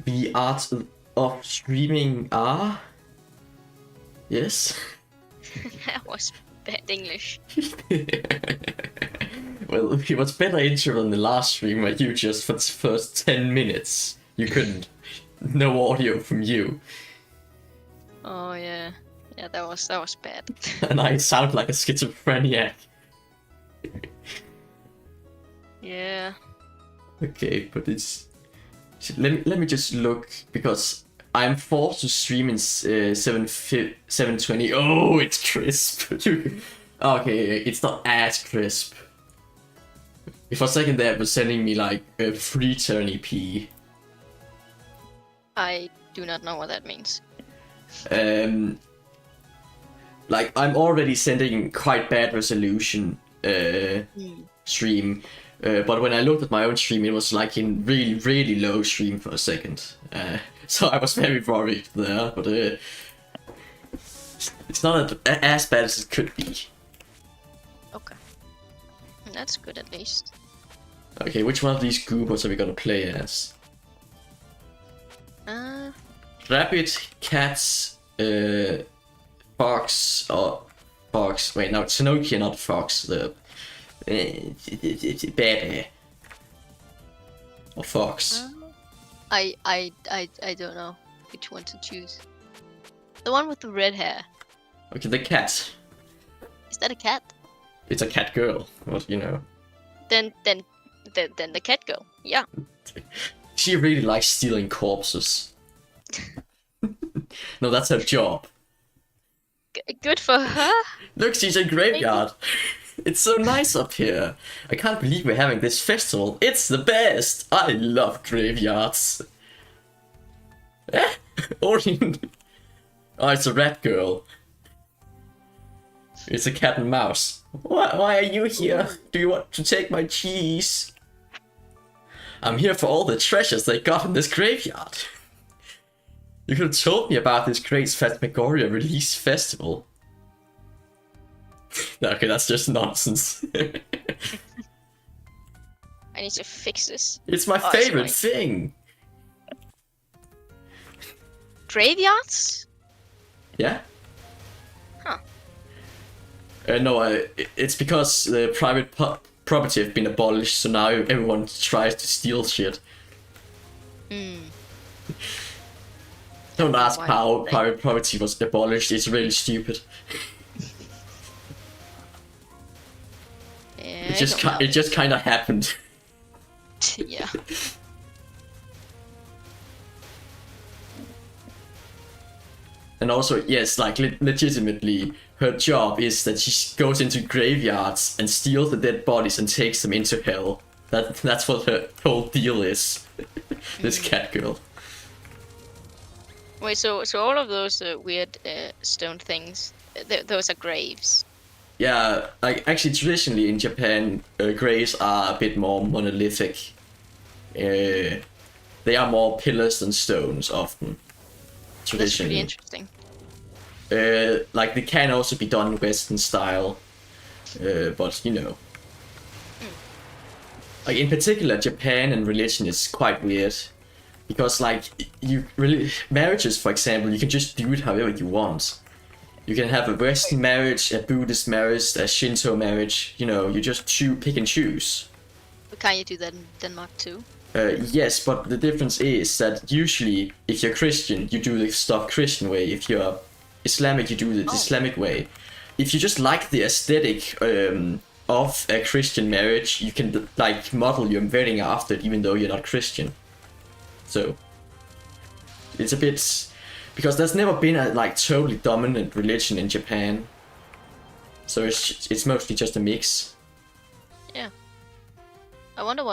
The art of streaming are... Yes? That was bad English. Well, it was better intro than the last stream where you just, for the first 10 minutes, you couldn't... No audio from you. Oh yeah. Yeah, that was bad. And I sound like a schizophrenic. Yeah. Okay, but it's... Let me just look, because I'm forced to stream in 720. Oh, it's crisp. Okay, it's not as crisp. For a second there, it was sending me like a free turn EP. I do not know what that means. Like I'm already sending quite bad resolution stream. But when I looked at my own stream, it was like in really, really low stream for a second. So I was very worried there, but it's not as bad as it could be. Okay. That's good at least. Okay, which one of these goobers are we gonna play as? Rabbit, cats, fox, or fox. Wait, no, Tanuki, not fox. The baby or fox. I don't know which one to choose. The one with the red hair. Okay, the cat. Is that a cat? It's a cat girl. What you know? Then the cat girl. Yeah. She really likes stealing corpses. No, that's her job. Good for her. Look, she's a graveyard. It's so nice up here. I can't believe we're having this festival. It's the best. I love graveyards. Orion. Oh, it's a rat girl. It's a cat and mouse. Why are you here? Do you want to take my cheese? I'm here for all the treasures they got in this graveyard. You could have told me about this great Phantasmagoria release festival. Okay, that's just nonsense. I need to fix this. It's my favorite thing. Graveyards? Yeah? Huh. No, it's because the private property have been abolished, so now everyone tries to steal shit. Don't ask how private property was abolished, it's really stupid. Yeah, it just kind of happened. Yeah. And also, yes, like legitimately, her job is that she goes into graveyards and steals the dead bodies and takes them into hell. That's what her whole deal is. This cat girl. Wait, so all of those weird stone things, those are graves? Yeah, like actually traditionally in Japan, graves are a bit more monolithic. They are more pillars than stones often. Traditionally. That's pretty interesting. Like they can also be done Western style, but you know. Like in particular, Japan and religion is quite weird. Because like marriages, for example, you can just do it however you want. You can have a Western marriage, a Buddhist marriage, a Shinto marriage. You know, you just pick and choose. But can't you do that in Denmark too? Yes, but the difference is that usually, if you're Christian, you do the stuff Christian way. If you're Islamic, you do the Islamic way. If you just like the aesthetic of a Christian marriage, you can like model your wedding after it, even though you're not Christian. So it's a bit because there's never been a like totally dominant religion in Japan. So it's mostly just a mix. Yeah. I wonder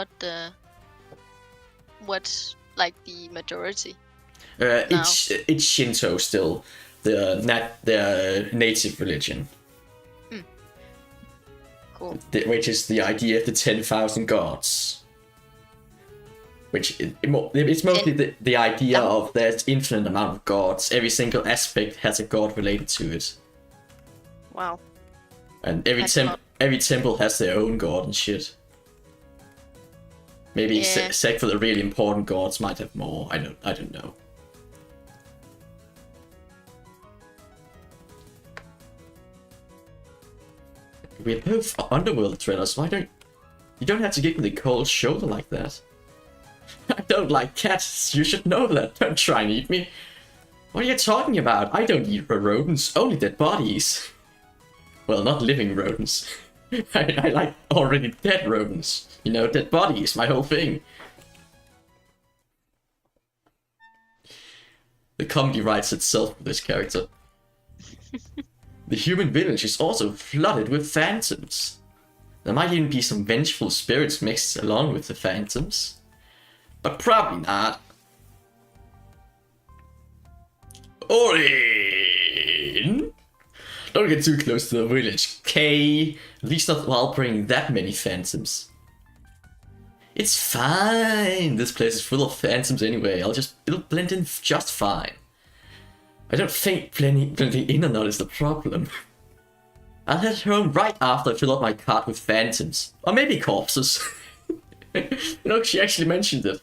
what's like the majority. It's Shinto still, the native religion. Cool. Which is the idea of the 10,000 gods. Which it's mostly the idea of there's infinite amount of gods. Every single aspect has a god related to it. Wow. And every temple has their own god and shit. Maybe Yeah. except for the really important gods might have more. I don't know. We're both underworld dwellers. Why don't you don't have to give me the cold shoulder like that? I don't like cats. You should know that. Don't try and eat me. What are you talking about? I don't eat rodents. Only dead bodies. Well, not living rodents. I like already dead rodents. You know, dead bodies. My whole thing. The comedy writes itself with this character. The human village is also flooded with phantoms. There might even be some vengeful spirits mixed along with the phantoms. But probably not. Orin! Don't get too close to the village, K. At least not while bringing that many phantoms. It's fine. This place is full of phantoms anyway. It'll blend in just fine. I don't think blending in or not is the problem. I'll head home right after I fill up my cart with phantoms. Or maybe corpses. You know, she actually mentioned it.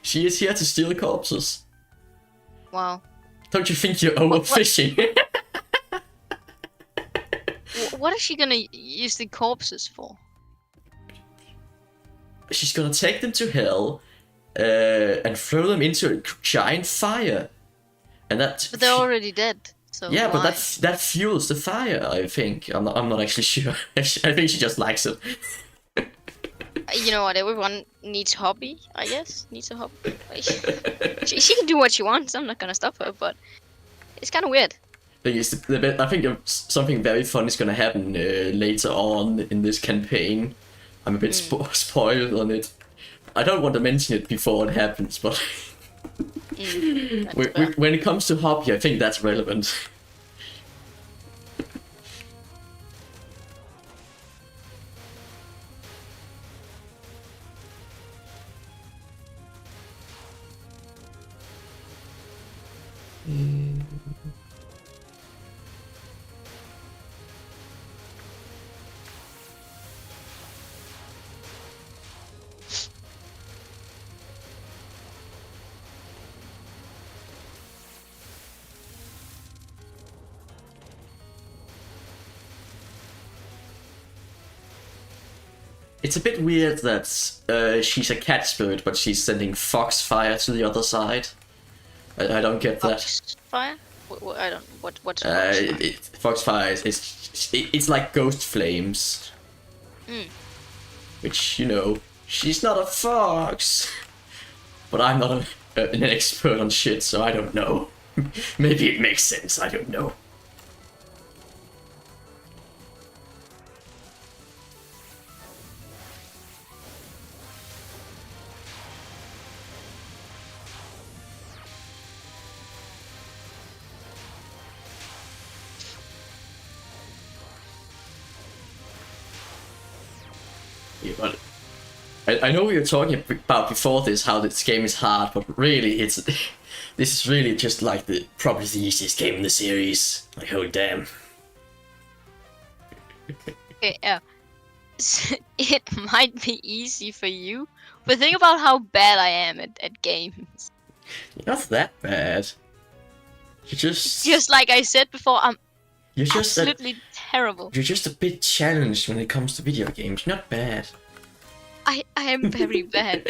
She is here to steal corpses. Wow. Don't you think you're overfishing? What is she gonna use the corpses for? She's gonna take them to hell and throw them into a giant fire. And that. But they're already dead. So yeah, why? but that fuels the fire. I think. I'm not actually sure. I think she just likes it. You know what? Everyone needs hobby. I guess needs a hobby. She can do what she wants. I'm not gonna stop her. But it's kind of weird. I think something very fun is gonna happen later on in this campaign. I'm a bit spoiled on it. I don't want to mention it before it happens, but when it comes to hobby, I think that's relevant. It's a bit weird that she's a cat spirit, but she's sending foxfire to the other side. I don't get that. Foxfire? I don't. What's foxfire? It's like ghost flames. Which, you know, she's not a fox. But I'm not an expert on shit, so I don't know. Maybe it makes sense. I don't know. But I know we were talking about before this how this game is hard, but really this is really just like probably the easiest game in the series. Like, oh damn. Okay, it might be easy for you, but think about how bad I am at games. You're not that bad. You're just like I said before, I'm absolutely terrible. You're just a bit challenged when it comes to video games. You're not bad. I am very bad.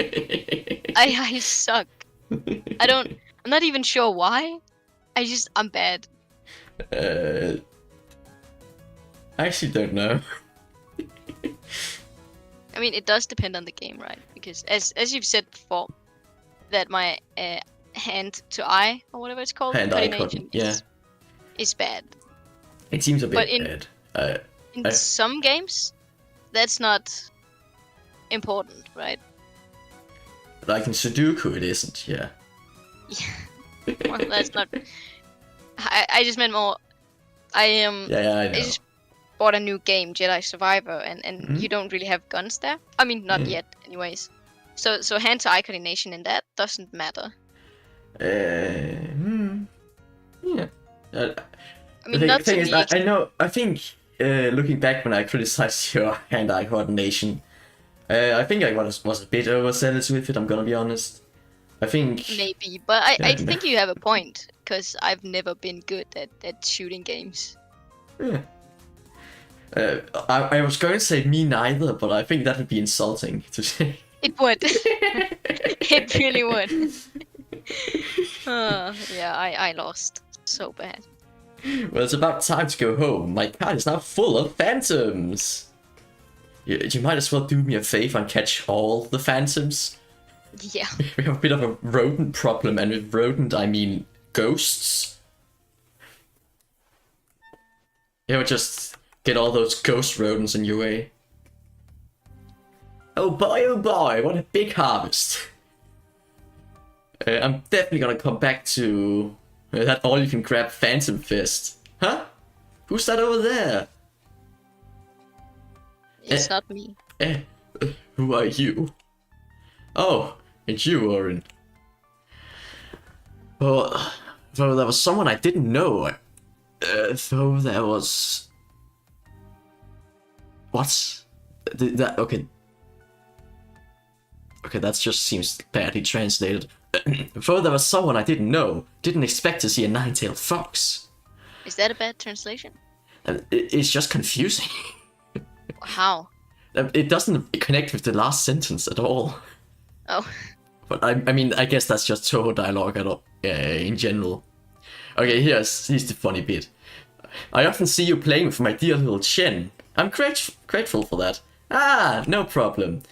I suck. I'm not even sure why. I'm bad. I actually don't know. I mean, it does depend on the game, right? Because as you've said before, that my hand to eye or whatever it's called, coordination is bad. It seems a bit bad. In some games, that's not important, right? Like in Sudoku, it isn't. Yeah. Yeah. Well, that's not. I just meant more. I I know. I just bought a new game, Jedi Survivor, and you don't really have guns there. I mean, not yet, anyways. So hand-to-eye coordination in that doesn't matter. Yeah. I mean, not to me. I know. I think looking back when I criticized your hand-eye coordination, I think I was a bit overzealous with it, I'm gonna be honest. I think... Maybe, but I think you have a point, because I've never been good at shooting games. Yeah. I was going to say me neither, but I think that would be insulting to say. It would. It really would. Yeah, I lost so bad. Well, it's about time to go home. My card is now full of phantoms. You might as well do me a favor and catch all the phantoms. Yeah. We have a bit of a rodent problem, and with rodent I mean ghosts. You ever just get all those ghost rodents in your way? Oh boy, what a big harvest. I'm definitely gonna come back to that all-you-can-grab Phantom Fist. Huh? Who's that over there? It's not me. Who are you? Oh, it's you, Orin. Well, though there was someone I didn't know. Though there was... What? Okay. Okay, that just seems badly translated. Though there was someone I didn't know, didn't expect to see a nine-tailed fox. Is that a bad translation? It's just confusing. How? It doesn't connect with the last sentence at all. Oh. But I mean, I guess that's just Touhou dialogue in general. Okay, here's the funny bit. I often see you playing with my dear little Chen. I'm grateful for that. Ah, no problem.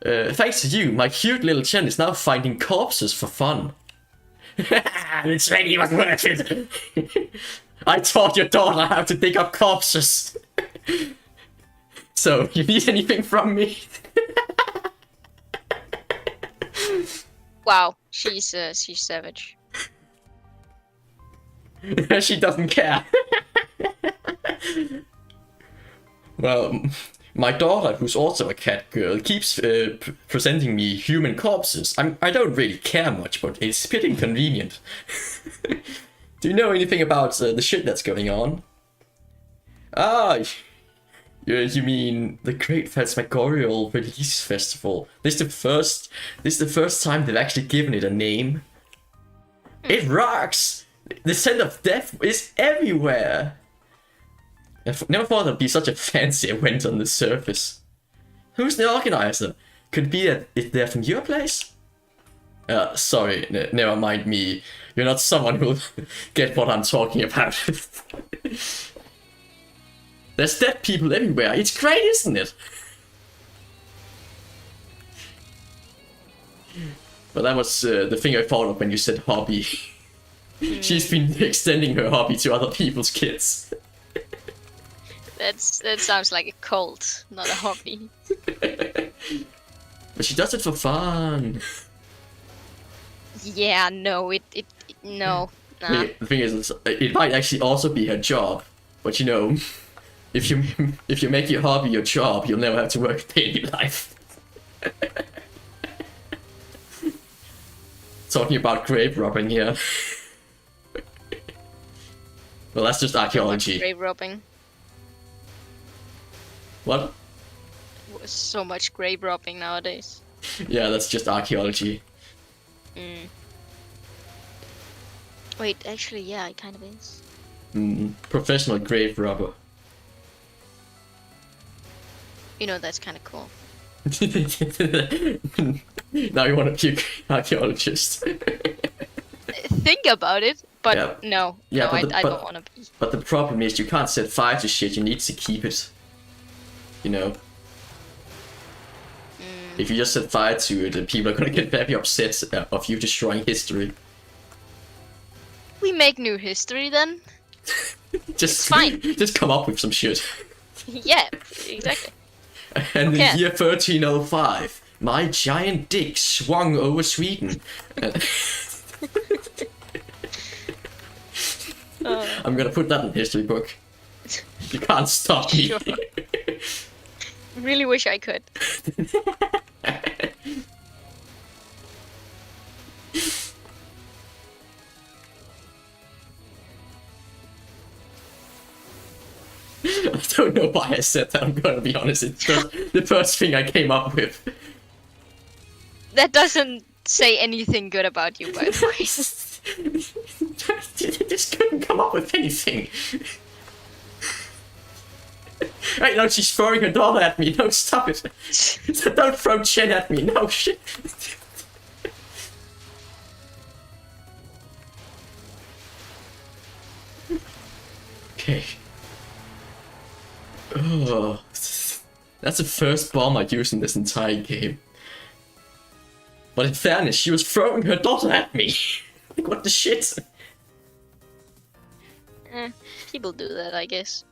Thanks to you, my cute little Chen is now finding corpses for fun. The training was worth it. I taught your daughter how to dig up corpses. So, you need anything from me? Wow, she's savage. She doesn't care. Well, my daughter, who's also a cat girl, keeps presenting me human corpses. I don't really care much, but it's pretty inconvenient. Do you know anything about the shit that's going on? Ah, you mean the Great Phantasmagorial Release Festival? This is the first time they've actually given it a name. It rocks! The scent of death is everywhere! I never thought there'd be such a fancy event on the surface. Who's the organizer? Could it be that they're from your place? Sorry, never mind me. You're not someone who'll get what I'm talking about. There's dead people everywhere. It's great, isn't it? But that was the thing I thought of when you said hobby. She's been extending her hobby to other people's kids. That sounds like a cult, not a hobby. But she does it for fun. Yeah, no, no. Nah. The thing is, it might actually also be her job. But you know, if you make your hobby your job, you'll never have to work a day in your life. Talking about grave robbing here. Well, that's just archaeology. Grave robbing. What? So much grave robbing nowadays. Yeah, that's just archaeology. Wait, actually, yeah, it kind of is. Professional grave robber. You know, that's kind of cool. Now you want to be an archaeologist. Think about it, but yeah. No, I don't want to be. But the problem is, you can't set fire to shit. You need to keep it. You know. If you just set fire to it, people are gonna get very upset of you destroying history. We make new history then. It's fine. Just come up with some shit. Yeah, exactly. And the year 1305, my giant dick swung over Sweden. I'm gonna put that in history book. You can't stop me. Sure. Really wish I could. don't know why I said that, I'm gonna be honest. It's just the first thing I came up with. That doesn't say anything good about you, by the way. I just couldn't come up with anything. Right now she's throwing her daughter at me. No, stop it. Don't throw Chen at me. No, shit. Okay. Oh, that's the first bomb I used in this entire game. But in fairness, she was throwing her daughter at me. Like, what the shit? People do that, I guess.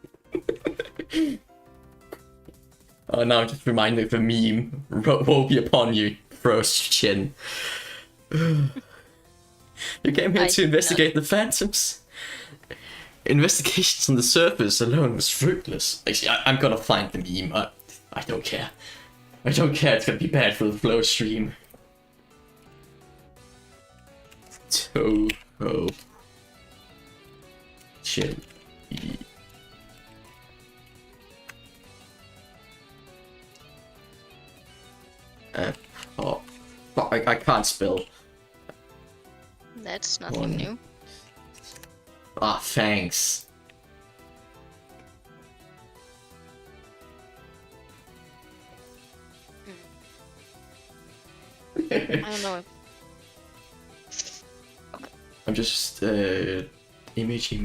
Oh, now I'm just reminded of the meme. Woe be upon you, throws Chen. You came here to investigate the phantoms. Investigations on the surface alone was fruitless. Actually, I'm gonna find the meme. I don't care. I don't care, it's gonna be bad for the flow stream. Touhou. Chen. Oh, I can't spell. That's nothing new. Ah, thanks. I don't know. I'm just image. View.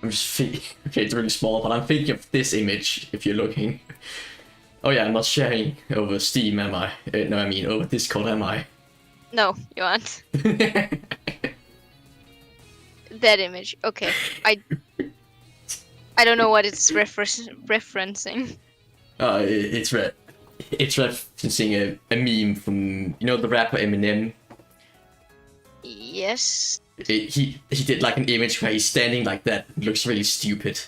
I'm just thinking. Okay, it's really small, but I'm thinking of this image. If you're looking. Oh yeah, I'm not sharing over Steam, am I? No, I mean over Discord, am I? No, you aren't. That image. Okay, I don't know what it's referencing. It's referencing a meme from, you know, the rapper Eminem. Yes. He did like an image where he's standing like that. It looks really stupid.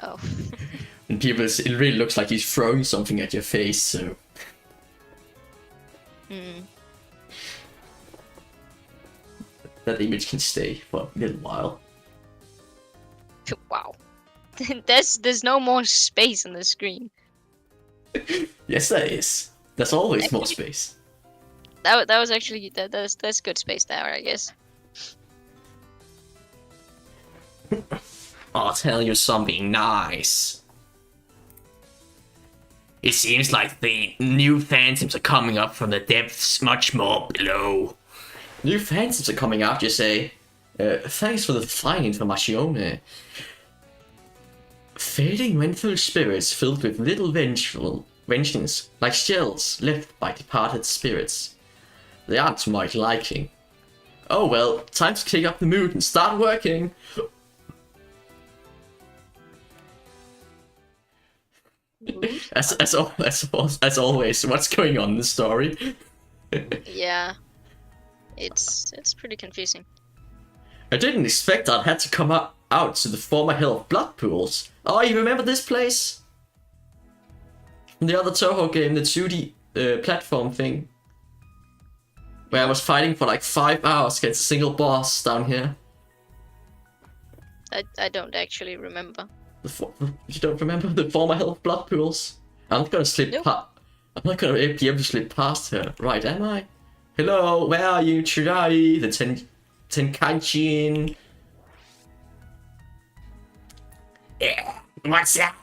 Oh. And people, it really looks like he's throwing something at your face. So. That image can stay for a little while. Wow. There's no more space on the screen. Yes, there is. There's always more space. That was actually that's good space there, I guess. I'll tell you something nice. It seems like the new phantoms are coming up from the depths much more below. New phantoms are coming out, you say? Thanks for the fine information. Fading vengeful spirits filled with little vengeance, like shells left by departed spirits. They aren't to my liking. Oh well, time to kick up the mood and start working! As always, what's going on in the story? Yeah. It's pretty confusing. I didn't expect I'd had to come out to the former hell of blood pools. Oh, you remember this place? From the other Touhou game, the 2D platform thing. Where I was fighting for like 5 hours against a single boss down here. I don't actually remember. You don't remember the former hell of blood pools? I'm not gonna slip I'm not gonna be able to slip past her, right, am I? Hello, where are you, Chirai? The Tenkaijin. Yeah, what's up?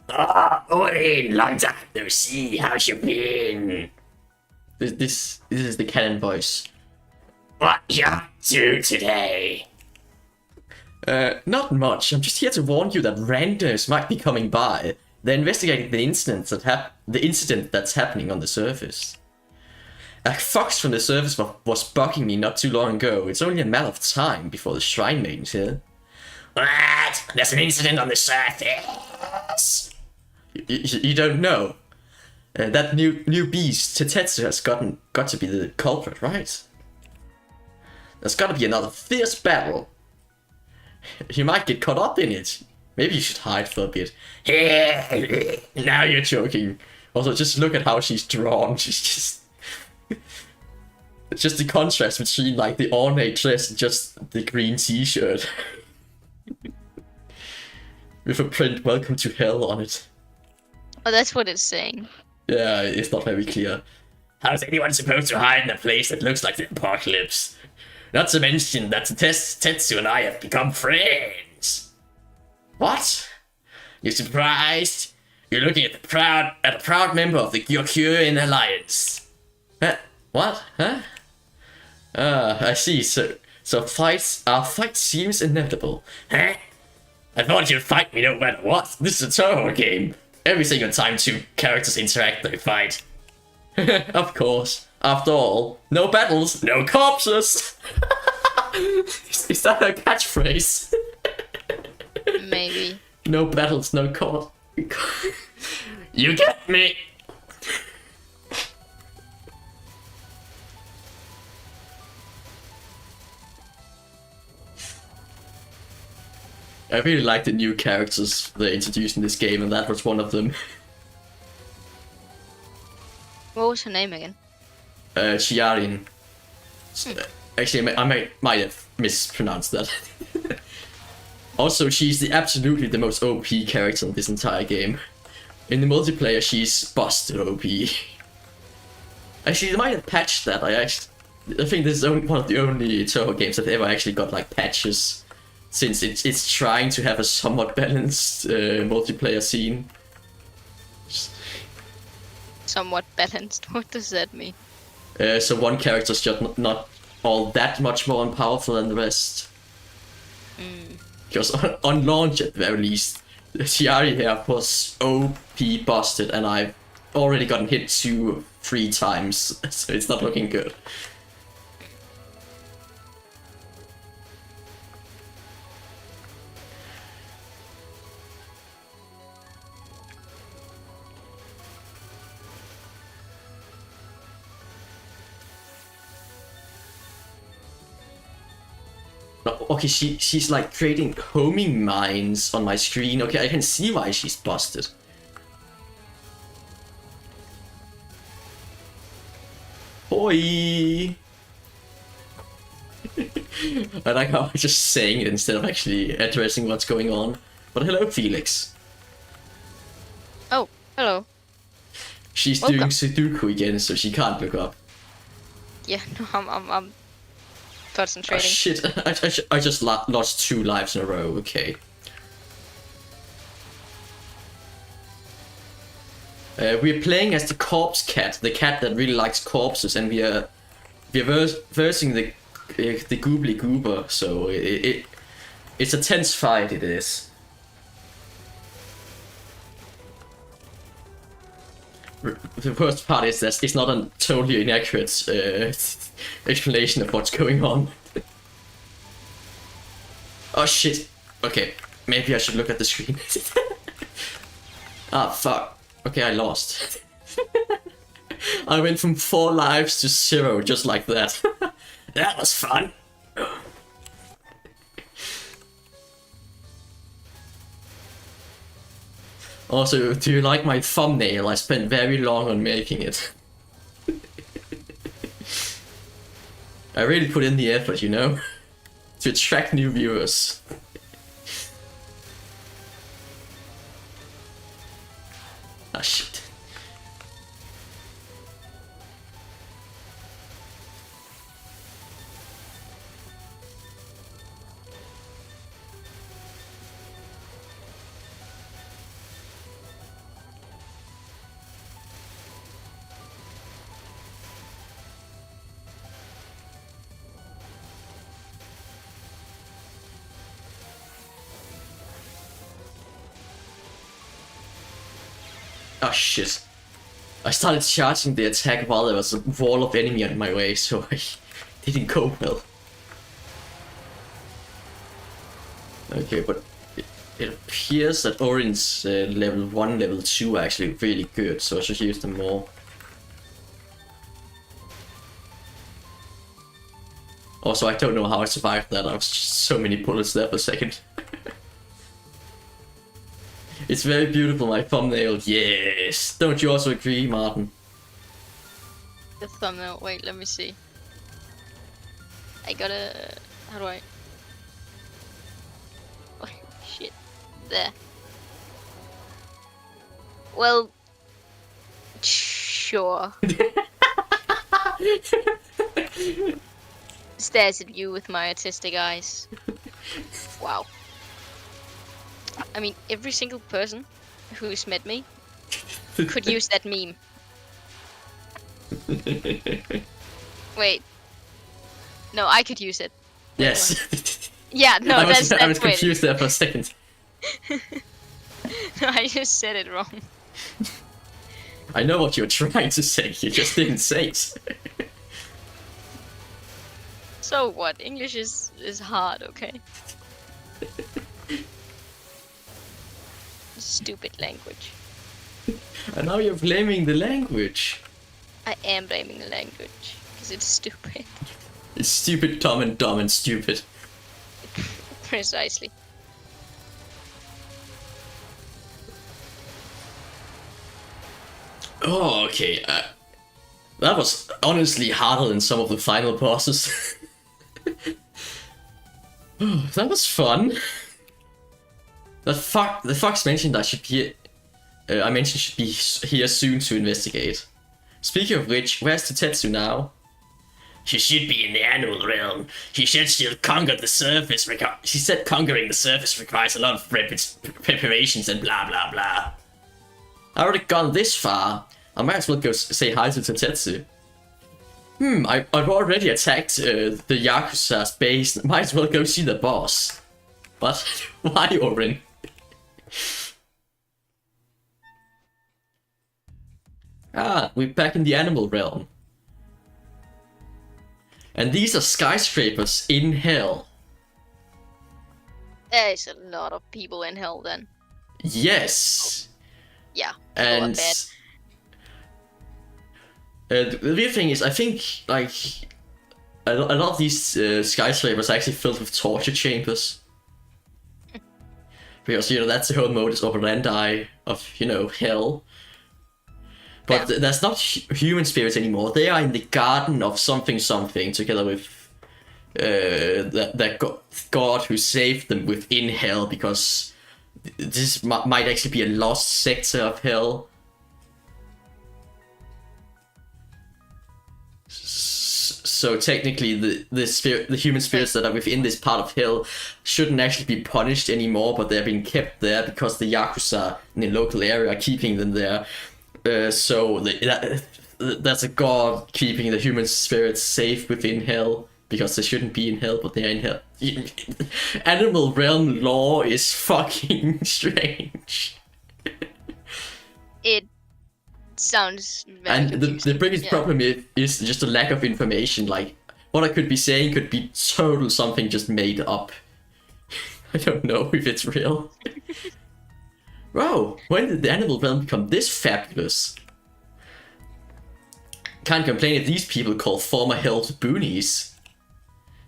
Oh, Orin, long time no see. How's you been? This is the canon voice. What you up to today? Not much. I'm just here to warn you that randos might be coming by. They're investigating the incident that's happening on the surface. A fox from the surface was bugging me not too long ago. It's only a matter of time before the shrine maiden's here. What? There's an incident on the surface. You don't know. That new beast, Touhthtoth, has got to be the culprit, right? There's got to be another fierce battle. You might get caught up in it. Maybe you should hide for a bit. Now you're joking. Also, just look at how she's drawn. She's just... It's just the contrast between like the ornate dress and just the green t-shirt. With a print "Welcome to Hell" on it. Oh, that's what it's saying. Yeah, it's not very clear. How's anyone supposed to hide in a place that looks like the apocalypse? Not to mention that Tetsu and I have become friends. What? You're surprised? You're looking at a proud member of the Gyokuin Alliance. What? Huh? I see. So our fight seems inevitable. Huh? I thought you'd fight me no matter what. This is a Touhou game. Every single time two characters interact, they fight. Of course. After all, no battles, no corpses. Is that a catchphrase? Maybe. No battles, no corpses. You get me. I really like the new characters they introduced in this game, and that was one of them. What was her name again? Chiarin. Actually, I might have mispronounced that. Also, she's absolutely the most OP character in this entire game. In the multiplayer, she's busted OP. Actually, they might have patched that. I think this is one of the only Touhou games that ever actually got like patches, since it's trying to have a somewhat balanced multiplayer scene. Somewhat balanced. What does that mean? So one character's just not all that much more powerful than the rest. Because on launch, at the very least, Chiari here was OP busted, and I've already gotten hit 2-3 times, so it's not looking good. Okay, she's like creating homing mines on my screen. Okay, I can see why she's busted. Oi! I like how I'm just saying it instead of actually addressing what's going on. But hello, Felix. Oh, hello. She's Welcome. doing Sudoku again, so she can't look up. Yeah, no, I'm Oh concentrating. shit, I just lost 2 lives in a row, okay. We're playing as the corpse cat, the cat that really likes corpses, and we're versing the Bobbel-Gobler, so it's a tense fight, it is. The worst part is that it's not a totally inaccurate explanation of what's going on. Oh shit. Okay, maybe I should look at the screen. Ah, fuck. Okay, I lost. I went from 4 lives to 0 just like that. That was fun. Also, do you like my thumbnail? I spent very long on making it. I really put in the effort, you know? To attract new viewers. Ah, shit. Oh shit. I started charging the attack while there was a wall of enemy on my way, so I didn't go well. Okay, but it appears that Orin's level 1, level 2 are actually really good, so I should use them more. Also, I don't know how I survived that. I was just so many bullets there for a second. It's very beautiful, my thumbnail. Yes. Don't you also agree, Martin? The thumbnail. Wait, let me see. I gotta. How do I? Oh, shit. There. Well. Sure. Stares at you with my autistic eyes. Wow. I mean, every single person who's met me could use that meme. Wait. No, I could use it. Yes. Yeah, no, I that's was confused there for a second. No, I just said it wrong. I know what you're trying to say, you just didn't say it. So what? English is hard, okay? Stupid language. And now you're blaming the language. I am blaming the language, because it's stupid. It's stupid, dumb and stupid. Precisely. Oh, okay. That was honestly harder than some of the final bosses. That was fun. The fox mentioned I should be. I mentioned should be here soon to investigate. Speaking of which, where's Touhthtoth now? She should be in the animal realm. She said she'll conquer the surface. She said conquering the surface requires a lot of preparations and blah blah blah. I already gone this far. I might as well go say hi to Touhthtoth. I've already attacked the Yakuza's base. Might as well go see the boss. What? Why, Orin? We're back in the animal realm. And these are skyscrapers in hell. There's a lot of people in hell then. Yes. Yeah. And the weird thing is, I think like a lot of these skyscrapers are actually filled with torture chambers. Because, you know, that's the whole modus operandi of, you know, hell. But that's not human spirits anymore. They are in the garden of something together with that god who saved them within hell, because this might actually be a lost sector of hell. So technically, the human spirits that are within this part of hell shouldn't actually be punished anymore, but they're being kept there because the Yakuza in the local area are keeping them there. So that's a god keeping the human spirits safe within hell, because they shouldn't be in hell, but they're in hell. Animal realm lore is fucking strange. It sounds very And confusing. the biggest problem is just a lack of information. Like, what I could be saying could be total something just made up. I don't know if it's real. Wow, when did the animal realm become this fabulous? Can't complain if these people call former hell boonies.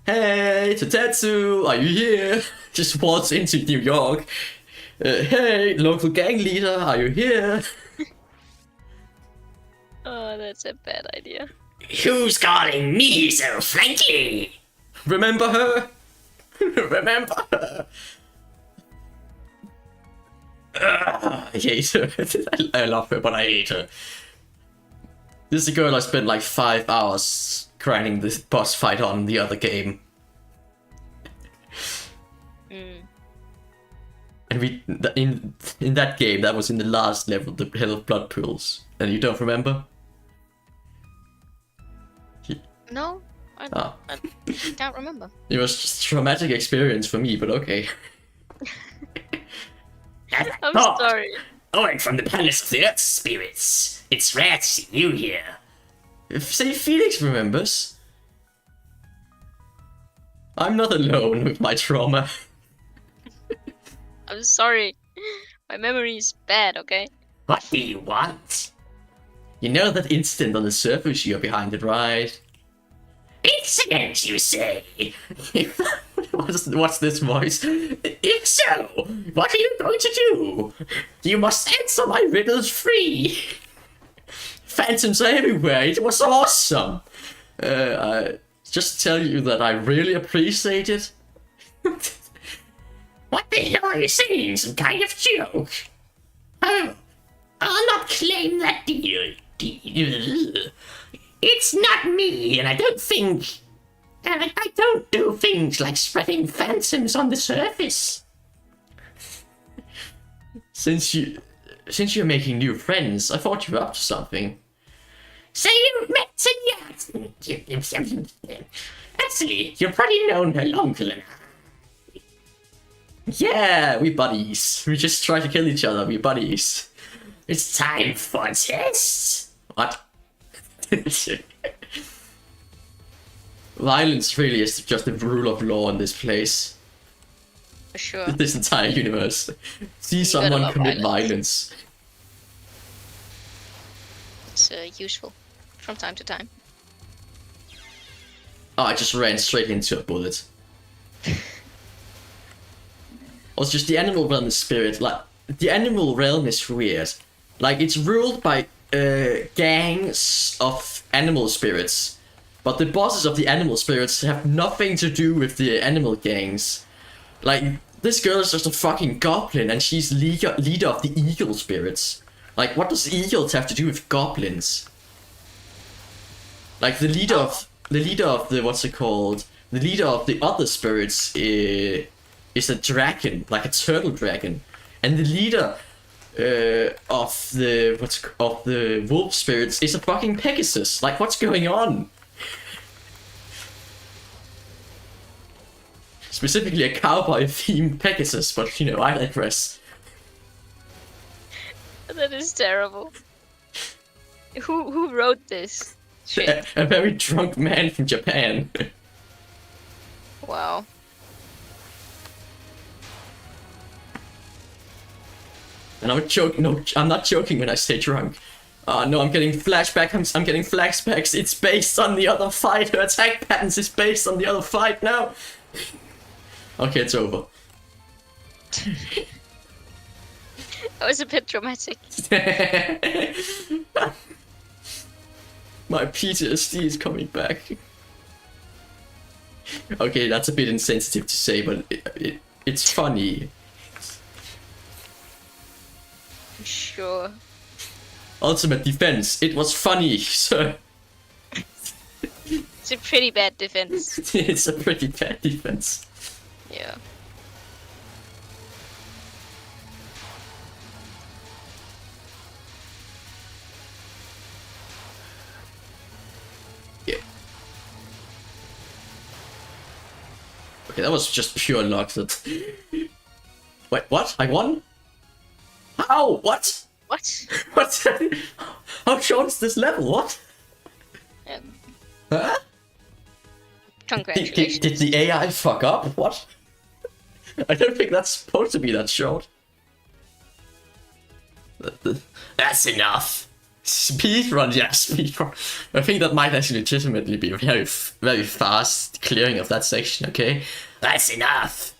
Hey, Touhthtoth, are you here? Just walks into New York. Hey, local gang leader, are you here? Oh, that's a bad idea. Who's calling me so frankly? Remember her? Remember her? I hate her. I love her, but I hate her. This is the girl I spent like 5 hours grinding this boss fight on the other game. And we in that game, that was in the last level, the Hell of Blood Pools. And you don't remember? No, I can't remember. It was just a traumatic experience for me, but okay. I'm sorry. Going from the palace of the earth spirits. It's rare to see you here. Say Felix remembers. I'm not alone with my trauma. I'm sorry. My memory is bad, okay? What do you want? You know that incident on the surface, you're behind it, right? Incident, you say? What What's this voice? If so, what are you going to do? You must answer my riddles free. Phantoms are everywhere. It was awesome. Just tell you that I really appreciate it. What the hell are you saying? Some kind of joke? Oh, I'll not claim that deal. It's not me, and I don't think... I don't do things like spreading phantoms on the surface. Since you're making new friends, I thought you were up to something. So you met Tanya. Actually, you've probably known her longer than I. Yeah, we buddies. We just try to kill each other. We buddies. It's time for a test. What? Violence really is just the rule of law in this place. For sure. This entire universe. See someone commit violence. It's useful from time to time. Oh, I just ran straight into a bullet. Also, just the animal realm is spirit. Like, the animal realm is weird. Like, it's ruled by gangs of animal spirits. But the bosses of the animal spirits have nothing to do with the animal gangs. Like, this girl is just a fucking goblin and she's leader of the eagle spirits. Like, what does eagles have to do with goblins? Like, the leader of the, what's it called? The leader of the other spirits is a dragon, like a turtle dragon. And the leader of the wolf spirits is a fucking Pegasus. Like, what's going on? Specifically a cowboy-themed Pegasus, but you know, I digress. That is terrible. Who wrote this? Shit. A very drunk man from Japan. Wow. And I'm not joking when I say drunk. No, I'm getting flashbacks. I'm getting flashbacks. It's based on the other fight. Her attack patterns is based on the other fight now. Okay, it's over. That was a bit dramatic. My PTSD is coming back. Okay, that's a bit insensitive to say, but it's funny. Sure. Ultimate defense. It was funny, sir. It's a pretty bad defense. It's a pretty bad defense. Yeah. Yeah. Okay, that was just pure luck. That. Wait, what? I won? How? What? What? What? How short is this level? What? Huh? Congratulations. Did the AI fuck up? What? I don't think that's supposed to be that short. That's enough. Speedrun, yeah, speedrun. I think that might actually legitimately be a very fast clearing of that section, okay? That's enough.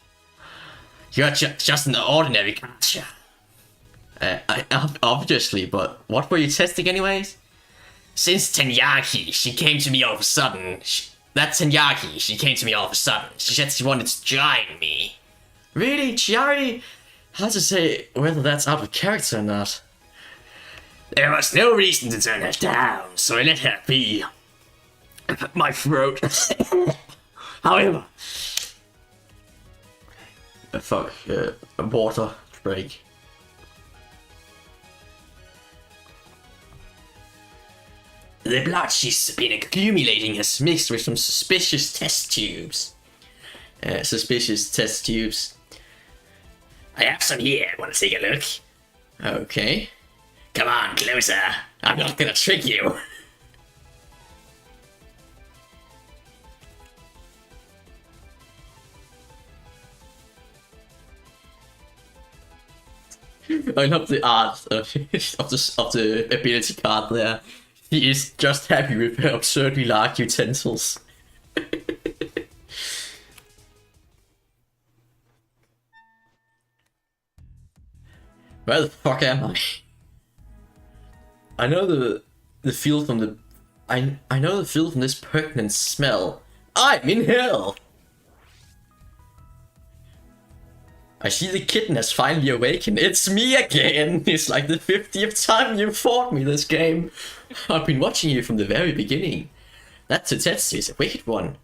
You're just an ordinary catcher. Obviously, but what were you testing anyways? Since Tenyaki, she came to me all of a sudden. She came to me all of a sudden. She said she wanted to join me. Really? Chiari? Hard to say whether that's out of character or not. There was no reason to turn her down, so I let her be. My throat. However... A water break. The blood she's been accumulating has mixed with some suspicious test tubes. Suspicious test tubes. I have some here. Want to take a look? Okay. Come on, closer. I'm not gonna trick you. I love the art of the ability card there. He is just happy with her absurdly large utensils. Where the fuck am I? I know the feel from the... I know the feel from this pregnant smell. I'm in hell! I see the kitten has finally awakened. It's me again! It's like the 50th time you fought me this game. I've been watching you from the very beginning. That Touhthtoth is a wicked one.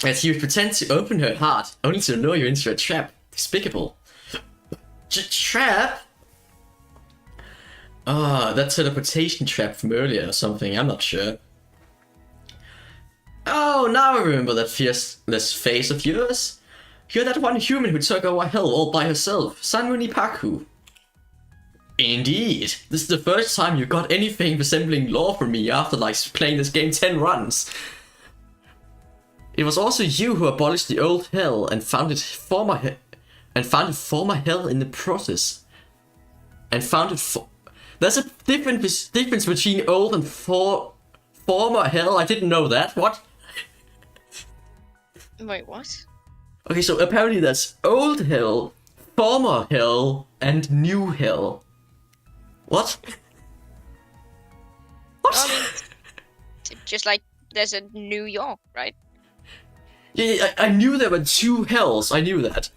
As you pretend to open her heart, only to lure you into a trap. Despicable. Trap? Ah, that teleportation trap from earlier or something, I'm not sure. Oh, now I remember that fearless face of yours. You're that one human who took over hell all by herself, Sanmuni Paku. Indeed. This is the first time you got anything resembling lore from me after like playing this game 10 runs. It was also you who abolished the old hell and founded former hell in the process. There's a difference between old and former hell. I didn't know that. What? Wait, what? Okay, so apparently there's old hell, former hell, and new hell. What? What? I mean, just like there's a New York, right? Yeah, I knew there were two hells. I knew that,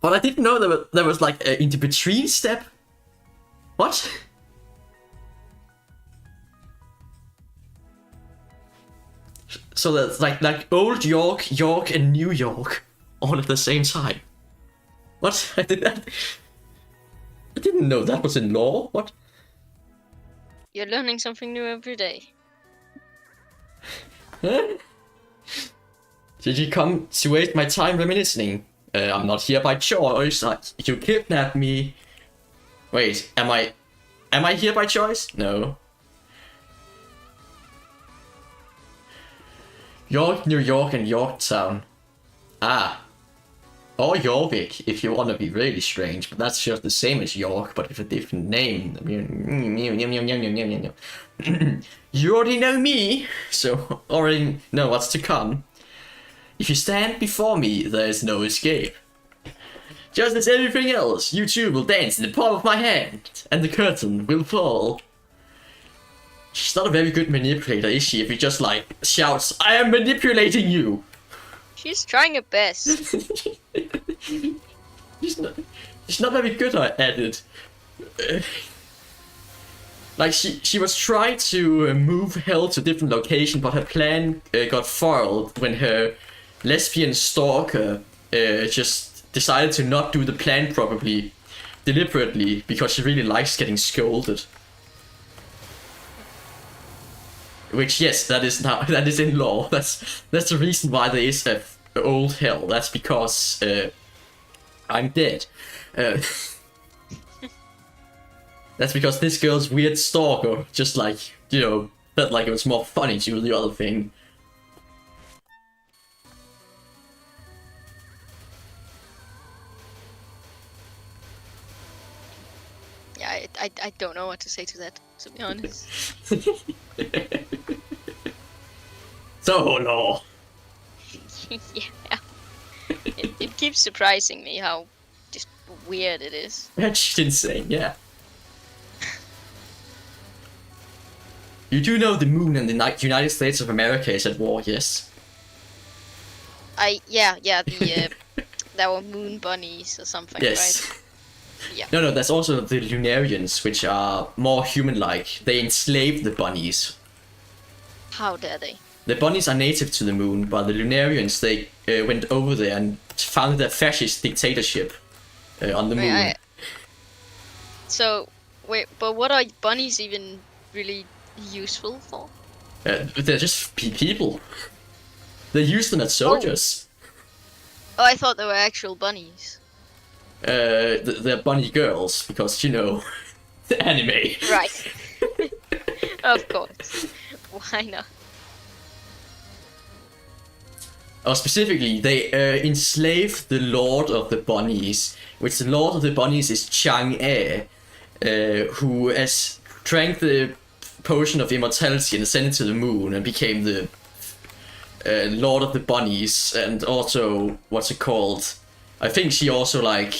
but I didn't know there was like an in between step. What? So that's like old York, and New York, all at the same time. What? I didn't know that was in law. What? You're learning something new every day. Huh? Did you come to waste my time reminiscing? I'm not here by choice. You kidnapped me. Wait, am I here by choice? No. York, New York, and Yorktown. Ah. Or Yorvik, if you want to be really strange, but that's just the same as York, but with a different name. You already know me, so already know what's to come. If you stand before me, there is no escape. Just as everything else, you too will dance in the palm of my hand, and the curtain will fall. She's not a very good manipulator, is she, if he just like shouts, I am manipulating you! She's trying her best. she's not very good at it. Like she was trying to move Hell to a different location, but her plan got foiled when her lesbian stalker just decided to not do the plan properly, deliberately, because she really likes getting scolded. Which, yes, that is in law. That's the reason why there is a old hell. That's because I'm dead. That's because this girl's weird stalker just like, you know, felt like it was more funny to do the other thing. Yeah, I don't know what to say to that, to be honest. So law. Yeah. It keeps surprising me how just weird it is. That's insane, yeah. You do know the moon and the United States of America is at war, yes? Yeah, the there were moon bunnies or something, yes. right? Yeah. No, there's also the Lunarians, which are more human-like. They enslave the bunnies. How dare they? The bunnies are native to the moon, but the Lunarians, they went over there and founded a fascist dictatorship on the moon. So, wait, but what are bunnies even really useful for? They're just people. They use them as soldiers. Oh, I thought they were actual bunnies. They're bunny girls, because, you know, the anime. Right. Of course. Why not? Specifically, they enslave the Lord of the Bunnies, which the Lord of the Bunnies is Chang'e, who has drank the potion of immortality and ascended to the moon and became the Lord of the Bunnies, and also, what's it called? I think she also, like,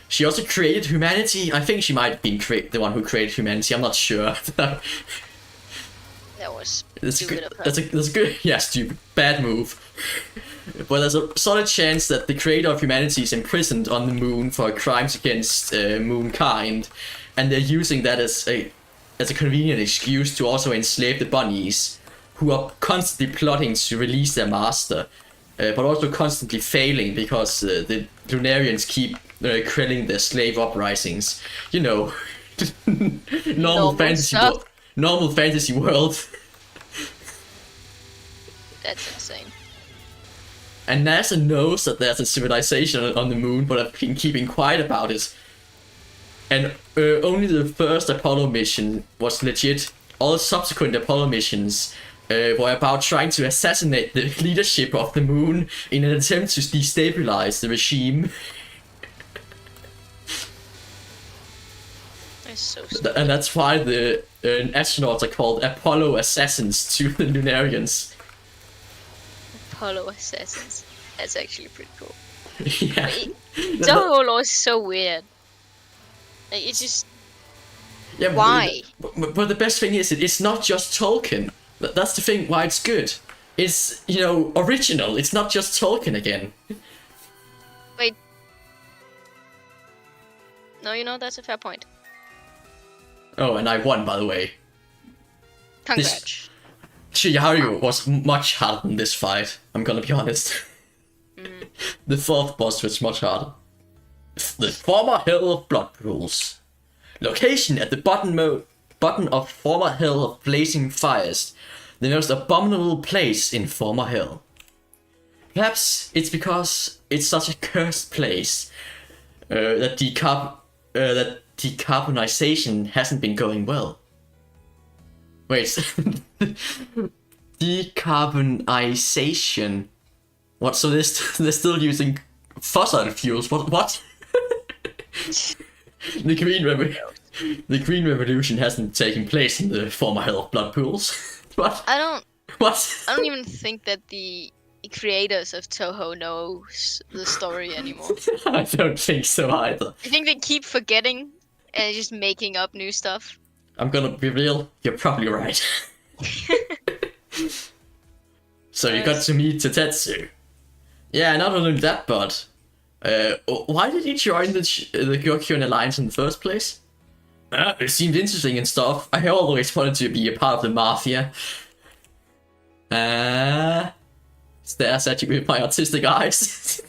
She also created humanity. I think she might have been the one who created humanity. I'm not sure. That was stupid of her. That's a good. Yeah, stupid. Bad move. But there's a solid chance that the creator of humanity is imprisoned on the moon for crimes against moonkind, and they're using that as a convenient excuse to also enslave the bunnies, who are constantly plotting to release their master, but also constantly failing because the Lunarians keep quelling their slave uprisings. You know, normal fantasy world. That's insane. And NASA knows that there's a civilization on the moon, but have been keeping quiet about it. And only the first Apollo mission was legit. All subsequent Apollo missions were about trying to assassinate the leadership of the moon in an attempt to destabilize the regime. That's so stupid. And that's why the astronauts are called Apollo assassins to the Lunarians. Apollo assassins. That's actually pretty cool. Yeah. Touhou lore is so weird. Like, it's just... Yeah, why? But the best thing is, it's not just Tolkien. That's the thing why it's good. It's, you know, original. It's not just Tolkien again. Wait. No, you know, that's a fair point. Oh, and I won, by the way. Congrats. Chiharu was much harder than this fight, I'm gonna be honest. The fourth boss was much harder. The former Hill of Blood Pools. Location at the bottom of former Hill of Blazing Fires. The most abominable place in former Hill. Perhaps it's because it's such a cursed place that decarbonization hasn't been going well. Wait, decarbonization. What? So they're still using fossil fuels? What? The Green Revolution hasn't taken place in the former Hell of Blood Pools. What? What? I don't even think that the creators of Touhou knows the story anymore. I don't think so either. I think they keep forgetting and just making up new stuff. I'm gonna be real, you're probably right. So you got to meet Tetsu. Yeah, not only that, but why did he join the Gyokyun Alliance in the first place? It seemed interesting and stuff. I always wanted to be a part of the Mafia. Stares at you with my autistic eyes.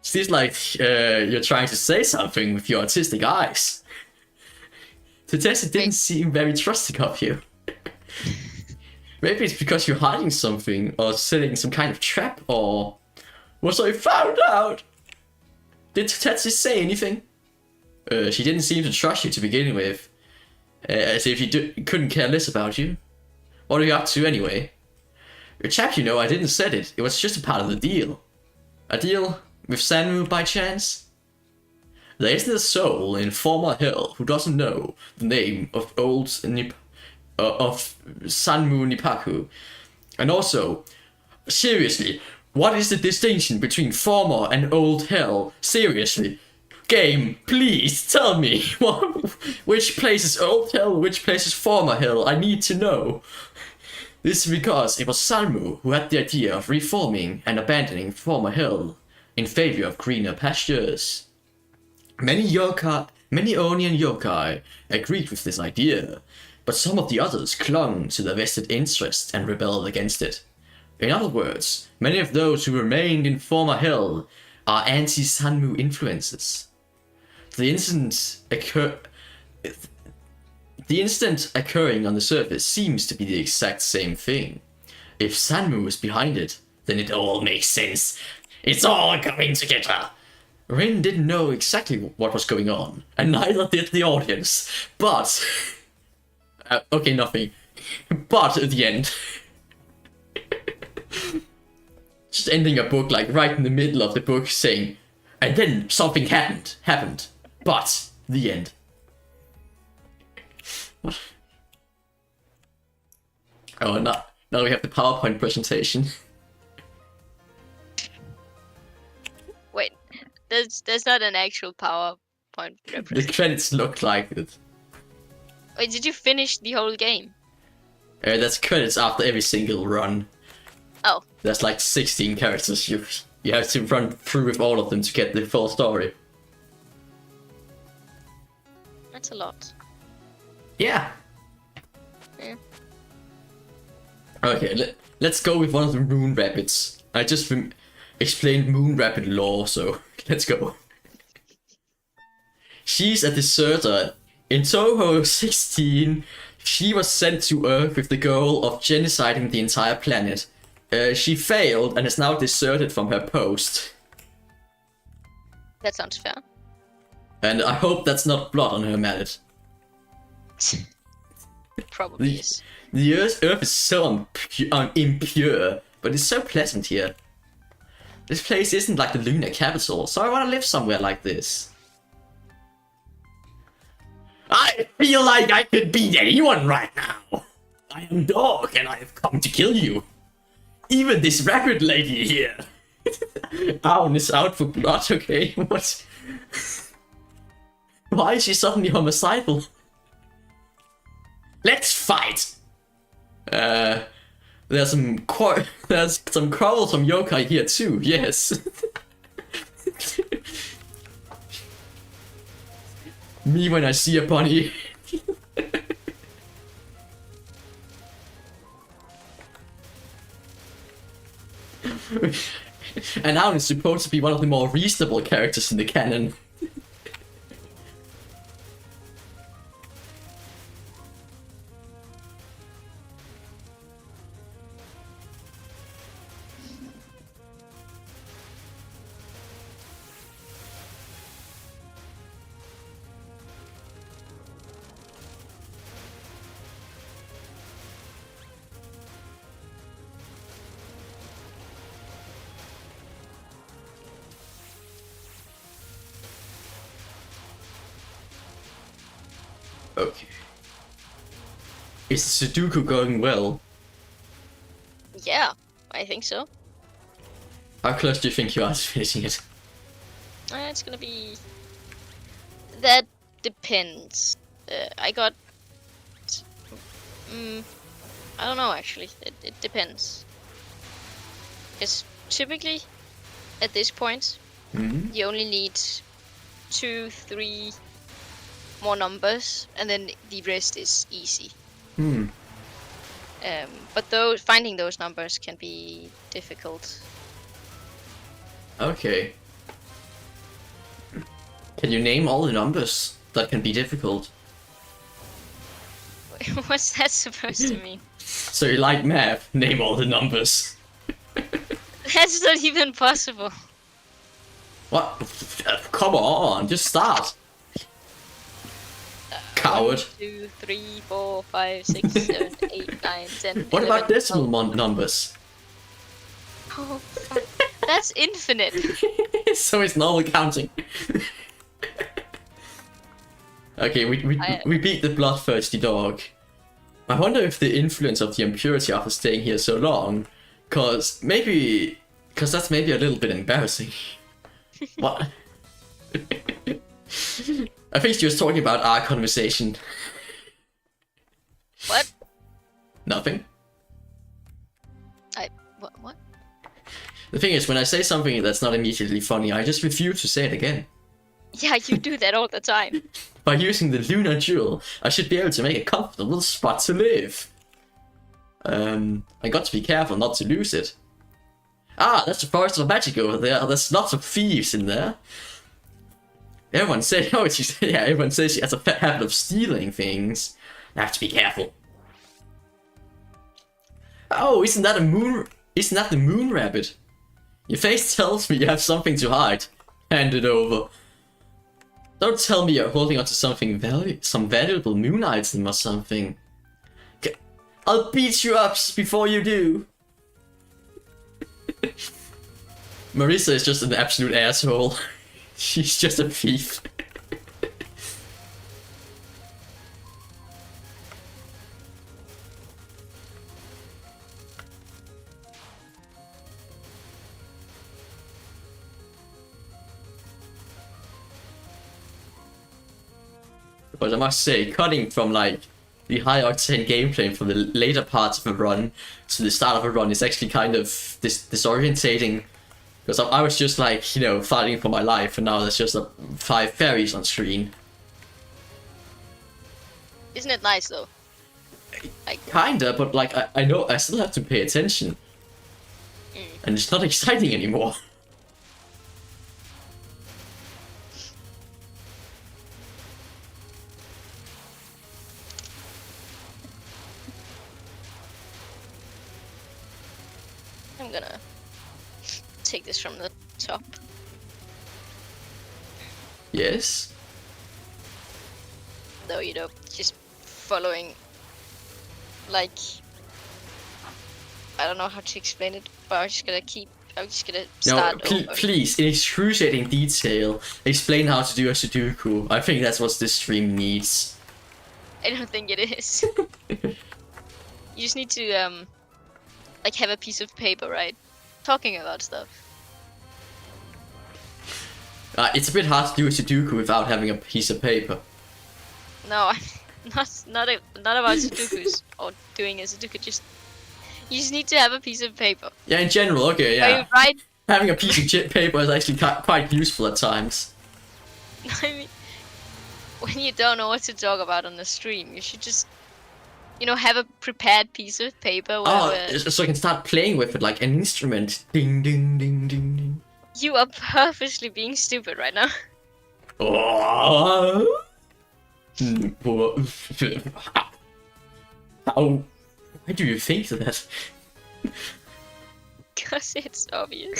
Seems like you're trying to say something with your autistic eyes. Tetsu didn't seem very trusting of you. Maybe it's because you're hiding something, or setting some kind of trap, or... Well, so I found out! Did Tetsu say anything? She didn't seem to trust you to begin with. As if she couldn't care less about you. What are you up to anyway? Your chap, you know, I didn't set it. It was just a part of the deal. A deal with Sanmu by chance? There isn't a soul in former Hell who doesn't know the name of Sanmu Nippaku. And also, seriously, what is the distinction between former and old Hell? Seriously. Game, please tell me. Which place is old Hell, which place is former Hell? I need to know. This is because it was Sanmu who had the idea of reforming and abandoning former Hell in favor of greener pastures. Many Oni and yokai agreed with this idea, but some of the others clung to their vested interest and rebelled against it. In other words, many of those who remained in former Hell are anti-Sanmu influences. The incident occurring on the surface seems to be the exact same thing. If Sanmu is behind it, then it all makes sense. It's all coming together. Rin didn't know exactly what was going on, and neither did the audience. But... okay, nothing. But at the end... just ending a book, like, right in the middle of the book, saying, and then something happened. But, the end. What? Oh, now we have the PowerPoint presentation. Wait, There's not an actual PowerPoint The representation. credits look like it. Wait, did you finish the whole game? That's credits after every single run. Oh. There's like 16 characters. You have to run through with all of them to get the full story. That's a lot. Yeah. Yeah. Okay, let's go with one of the Moon Rapids. I just explained Moon Rapid lore, so let's go. She's a deserter. In Touhou 16, she was sent to Earth with the goal of genociding the entire planet. She failed and is now deserted from her post. That sounds fair. And I hope that's not blood on her mallet. Probably is. The Earth is so impure, but it's so pleasant here. This place isn't like the lunar capital, so I want to live somewhere like this. I feel like I could beat anyone right now. I am Dog, and I have come to kill you. Even this rapid lady here. Aun is out for blood, okay? What? Why is she suddenly homicidal? Let's fight! There's some quarrelsome yokai here too, yes. Me when I see a bunny. And Aun is supposed to be one of the more reasonable characters in the canon. Okay. Is the Sudoku going well? Yeah, I think so. How close do you think you are to finishing it? It's gonna be... That depends. I got... I don't know actually. It depends. Because typically, at this point, you only need 2, 3 more numbers, and then the rest is easy. But finding those numbers can be difficult. Okay. Can you name all the numbers that can be difficult? What's that supposed to mean? So you like math? Name all the numbers. That's not even possible. What? Come on, just start. Coward. 1, 2, 3, 4, 5, 6, 7, 8, 9, 10. What 11, about decimal 12. numbers? Oh, fuck. That's infinite. So it's normal counting. Okay, we beat the bloodthirsty dog. I wonder if the influence of the impurity after staying here so long, cause that's maybe a little bit embarrassing. What? I think she was talking about our conversation. What? Nothing. What? The thing is, when I say something that's not immediately funny, I just refuse to say it again. Yeah, you do that all the time. By using the lunar jewel, I should be able to make a comfortable spot to live. I got to be careful not to lose it. Ah, that's the forest of magic over there. There's lots of thieves in there. Everyone says, everyone says she has a habit of stealing things. I have to be careful. Oh, isn't that the moon rabbit? Your face tells me you have something to hide. Hand it over. Don't tell me you're holding onto something some valuable moon item or something. I'll beat you up before you do. Marissa is just an absolute asshole. She's just a thief. But I must say, cutting from like the high octane gameplay from the later parts of a run to the start of a run is actually kind of disorientating. Because I was just like, you know, fighting for my life, and now there's just 5 fairies on screen. Isn't it nice though? Like, Kinda, but like I know I still have to pay attention. And it's not exciting anymore. I'm gonna take this from the top. Yes. Though, you know, just following, like, I don't know how to explain it, but I'm just gonna start over. Please, in excruciating detail, explain how to do a Sudoku. I think that's what this stream needs. I don't think it is. You just need to, like, have a piece of paper, right? Talking about stuff. It's a bit hard to do a Sudoku without having a piece of paper. No, not about Sudokus or doing a Sudoku. You just need to have a piece of paper. Yeah, in general, okay, yeah. Where you write. Having a piece of paper is actually quite useful at times. I mean, when you don't know what to talk about on the stream, you should just, you know, have a prepared piece of paper. So I can start playing with it like an instrument. Ding, ding, ding, ding, ding. You are purposely being stupid right now. Oh. How? Why do you think that? Because it's obvious.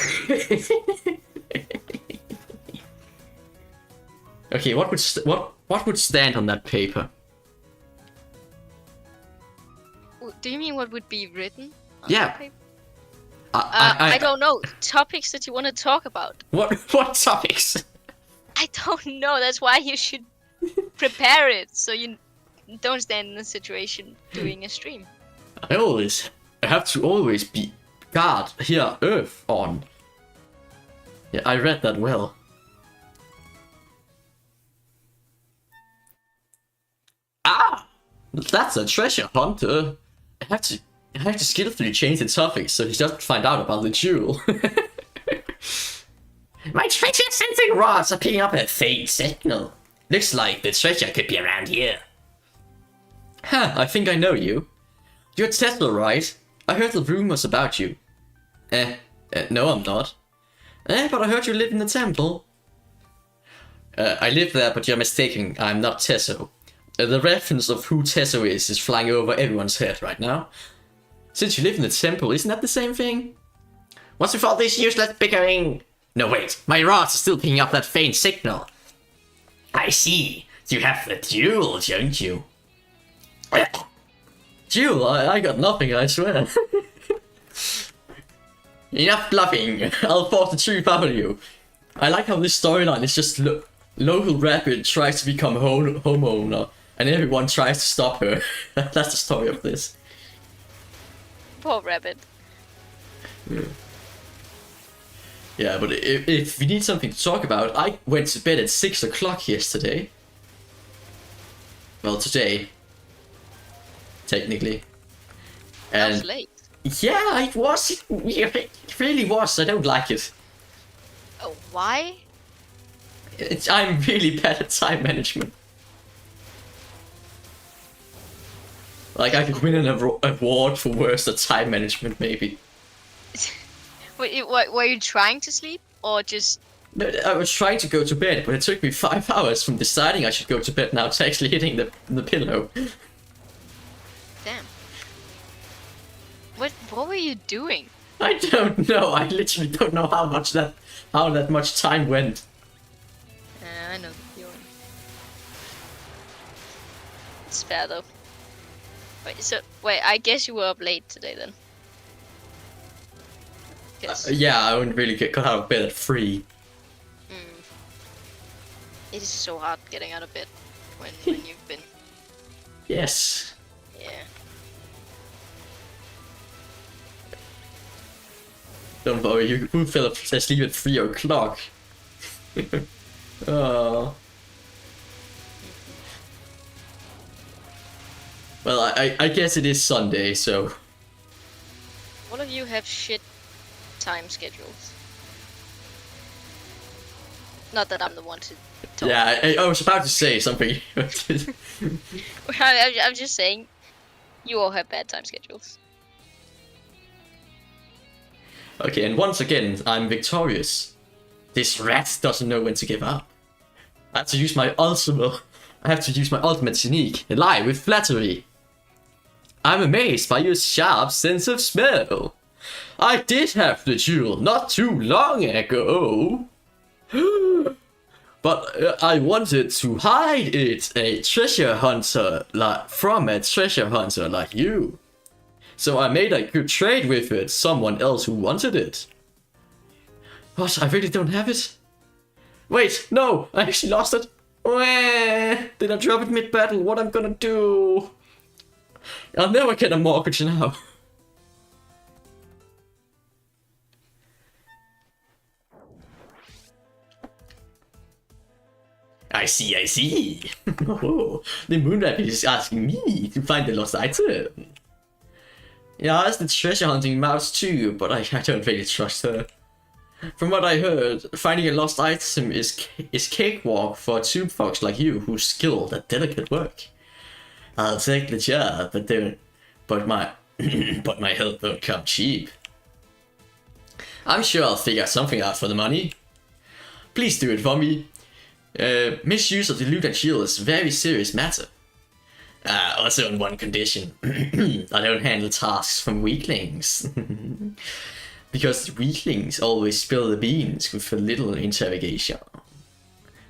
Okay, what would stand on that paper? Do you mean what would be written on Yeah. that paper? I don't know. Topics that you want to talk about. What topics? I don't know. That's why you should prepare it so you don't stand in a situation doing a stream. I have to always be guard here Earth on. Yeah, I read that well. Ah, that's a treasure hunter. I have to skillfully change the topic so he doesn't find out about the jewel. My treasure sensing rods are picking up a faint signal. Looks like the treasure could be around here. Huh, I think I know you. You're Touhthtoth, right? I heard the rumors about you. No I'm not. But I heard you live in the temple. I live there, but you're mistaken. I'm not Touhthtoth. The reference of who Touhthtoth is flying over everyone's head right now. Since you live in the temple, isn't that the same thing? What's with all this useless bickering? No, wait, my rods are still picking up that faint signal. I see. You have the jewel, don't you? Jewel? I got nothing, I swear. Enough bluffing. I'll force the truth out of you. I like how this storyline is just local rabbit tries to become homeowner, and everyone tries to stop her. That's the story of this. Poor rabbit. Yeah, but if we need something to talk about, I went to bed at 6 o'clock yesterday. Well, today. Technically. That was late. Yeah, it was. It really was. I don't like it. Oh, why? I'm really bad at time management. Like, I could win an award for worst at time management, maybe. Wait, were you trying to sleep or just? No, I was trying to go to bed, but it took me 5 hours from deciding I should go to bed now to actually hitting the pillow. Damn. What were you doing? I don't know. I literally don't know how that much time went. I know the feeling. It's fair though. Wait, I guess you were up late today then. Yeah, I wouldn't really got out of bed at 3. It is so hard getting out of bed when you've been. Yes. Yeah. Don't worry, you fell asleep at 3 o'clock. Oh. Well, I guess it is Sunday, so... All of you have shit time schedules. Not that I'm the one to talk. Yeah, I was about to say something. I'm just saying, you all have bad time schedules. Okay, and once again, I'm victorious. This rat doesn't know when to give up. I have to use my ultimate technique, lie with flattery. I'm amazed by your sharp sense of smell. I did have the jewel not too long ago. But I wanted to hide it from a treasure hunter like you. So I made a good trade with it, someone else who wanted it. What? I really don't have it? Wait, no, I actually lost it. Did I drop it mid-battle? What I'm gonna do? I'll never get a mortgage now. I see. Oh, the moon rabbit is asking me to find the lost item. Yeah, that's the treasure hunting mouse too, but I don't really trust her. From what I heard, finding a lost item is cakewalk for a tube fox like you who's skilled at delicate work. I'll take the job, but my help won't come cheap. I'm sure I'll figure something out for the money. Please do it for me. Misuse of the loot and shield is a very serious matter. Also on one condition. I don't handle tasks from weaklings. Because weaklings always spill the beans with a little interrogation.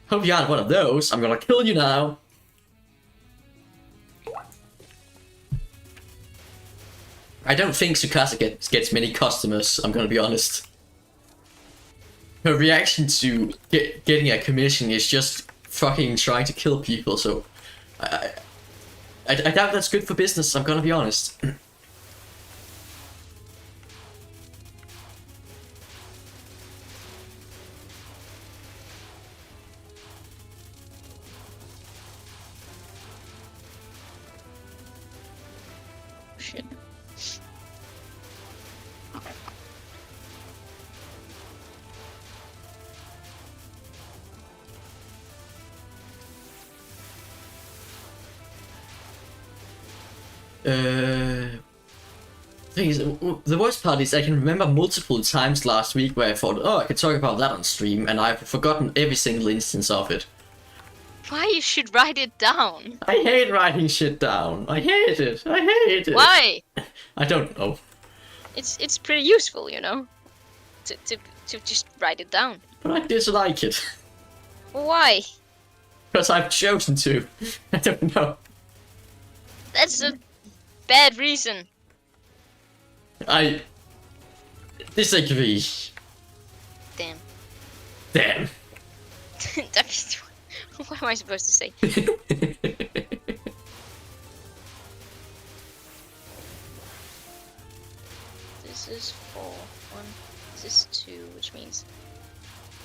Hope you aren't one of those. I'm gonna kill you now. I don't think Tsukasa gets many customers, I'm gonna be honest. Her reaction to getting a commission is just fucking trying to kill people, so... I doubt that's good for business, I'm gonna be honest. Shit. Thing is, the worst part is I can remember multiple times last week where I thought, oh, I could talk about that on stream, and I've forgotten every single instance of it. Why you should write it down? I hate writing shit down. I hate it. I hate it. Why? I don't know. It's pretty useful, you know, to just write it down. But I dislike it. Why? Because I've chosen to. I don't know. That's a bad reason. I disagree. Damn. Damn. What am I supposed to say? This is 4, 1. This is 2, which means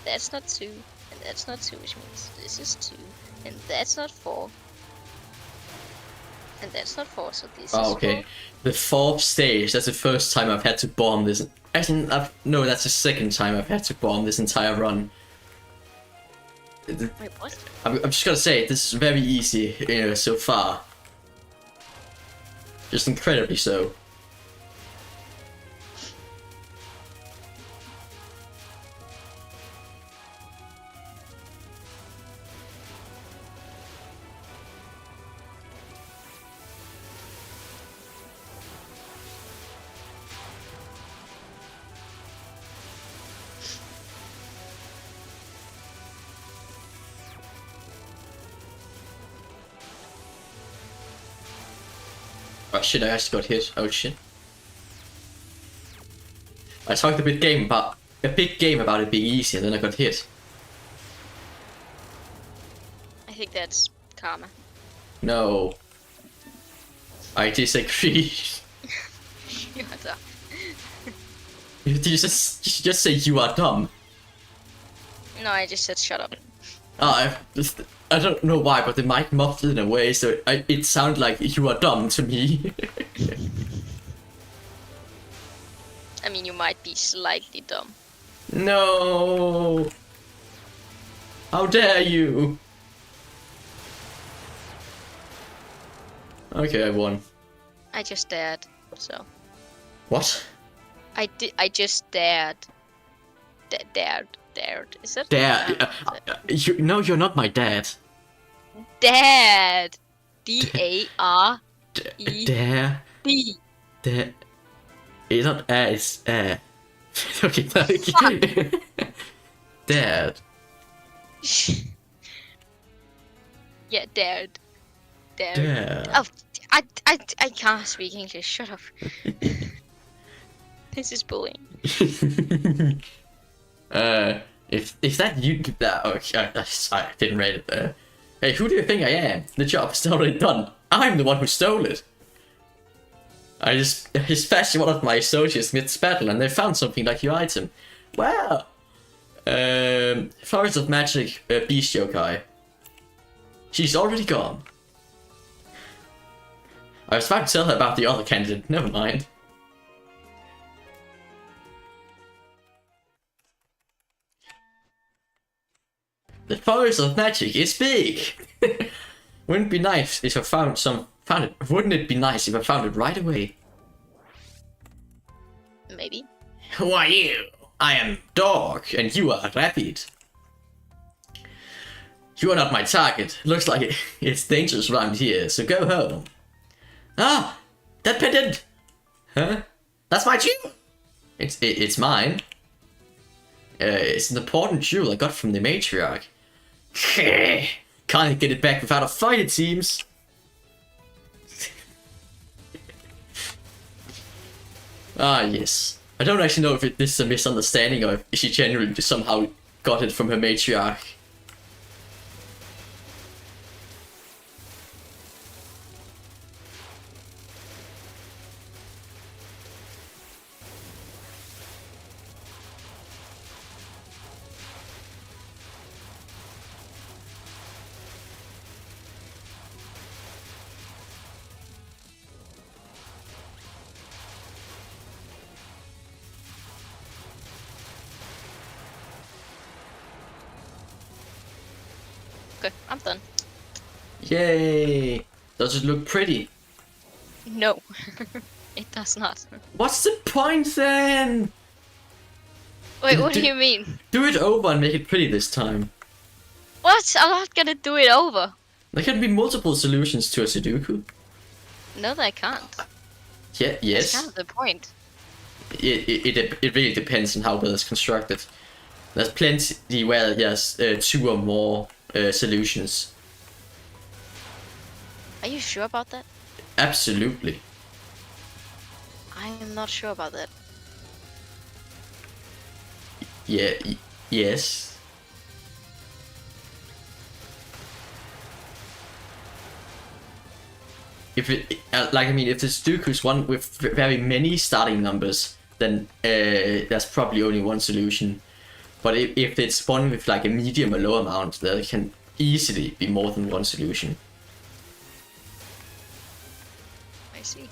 that's not 2, and that's not 2, which means this is 2, and that's not 4. And that's not 4, so this is okay. 4. The fourth stage, that's the first time I've had to bomb this. Actually, no, that's the second time I've had to bomb this entire run. Wait, what? I'm just gonna say, this is very easy, so far. Just incredibly so. Oh shit, I actually got hit. Oh shit. I talked a big game about it being easy, and then I got hit. I think that's karma. No. I disagree. You are dumb. Did you just say you are dumb? No, I just said shut up. I don't know why, but the mic muffled in a way, so it sounded like you are dumb to me. I mean, you might be slightly dumb. No! How dare you! Okay, I won. I just dared, so. What? I just dared. Dared. Is it? Dad. No, you're not my dad. Dad. D-A-R-E-D. Dare. Dare. It's not it's Okay, Dad. Yeah, dared. Dad. Oh, I can't speak English. Shut up. This is bullying. If that you that okay, I didn't read it there. Hey, who do you think I am? The job is already done. I'm the one who stole it. I just dispatched one of my associates mid-battle and they found something like your item. Wow. Forest of Magic Beast Yokai. She's already gone. I was about to tell her about the other candidate. Never mind. The Forest of Magic is big. Wouldn't it be nice if I found it? Wouldn't it be nice if I found it right away? Maybe. Who are you? I am Dog, and you are Rabbit. You are not my target. Looks like it's dangerous around here, so go home. Ah, that pendant. Huh? That's my jewel. It's mine. It's an important jewel I got from the matriarch. Can't get it back without a fight, it seems. Ah, yes. I don't actually know if this is a misunderstanding or if she genuinely just somehow got it from her matriarch. Okay, I'm done. Yay! Does it look pretty? No, it does not. What's the point then? Wait, what do you mean? Do it over and make it pretty this time. What? I'm not gonna do it over. There can be multiple solutions to a Sudoku. No, they can't. Yeah, yes. That's kind of the point. It really depends on how well it's constructed. There's plenty where there's 2 or more solutions. Are you sure about that? Absolutely. I am not sure about that. Yeah, yes. If it, like, I mean, if the Sudoku's one with very many starting numbers, then there's probably only one solution. But if it's one with like a medium or low amount, there can easily be more than one solution. I see.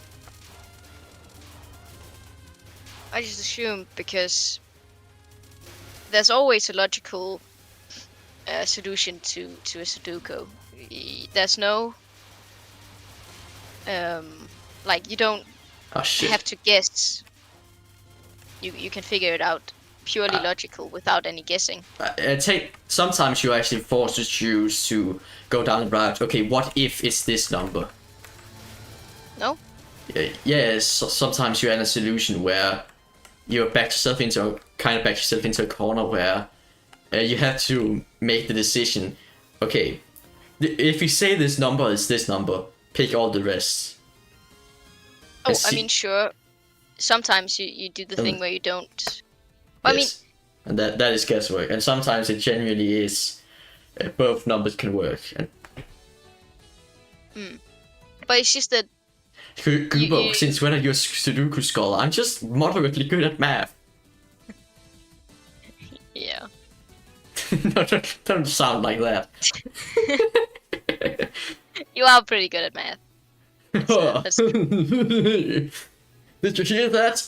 I just assume because there's always a logical solution to a Sudoku. There's no like you don't have to guess. You can figure it out purely logical without any guessing. Sometimes you're actually forced to choose to go down the route. Okay, what if it's this number? No. Yes. Sometimes you're in a solution where you're backed yourself into a corner where you have to make the decision. Okay, if you say this number is this number, pick all the rest. Oh, I mean, sure. Sometimes you do the thing where you don't. I mean, and that is guesswork, and sometimes it genuinely is. Both numbers can work. But it's just that. Kubo, since when are you a Sudoku scholar? I'm just moderately good at math. Yeah. No, don't sound like that. You are pretty good at math. That's true. Did you hear that?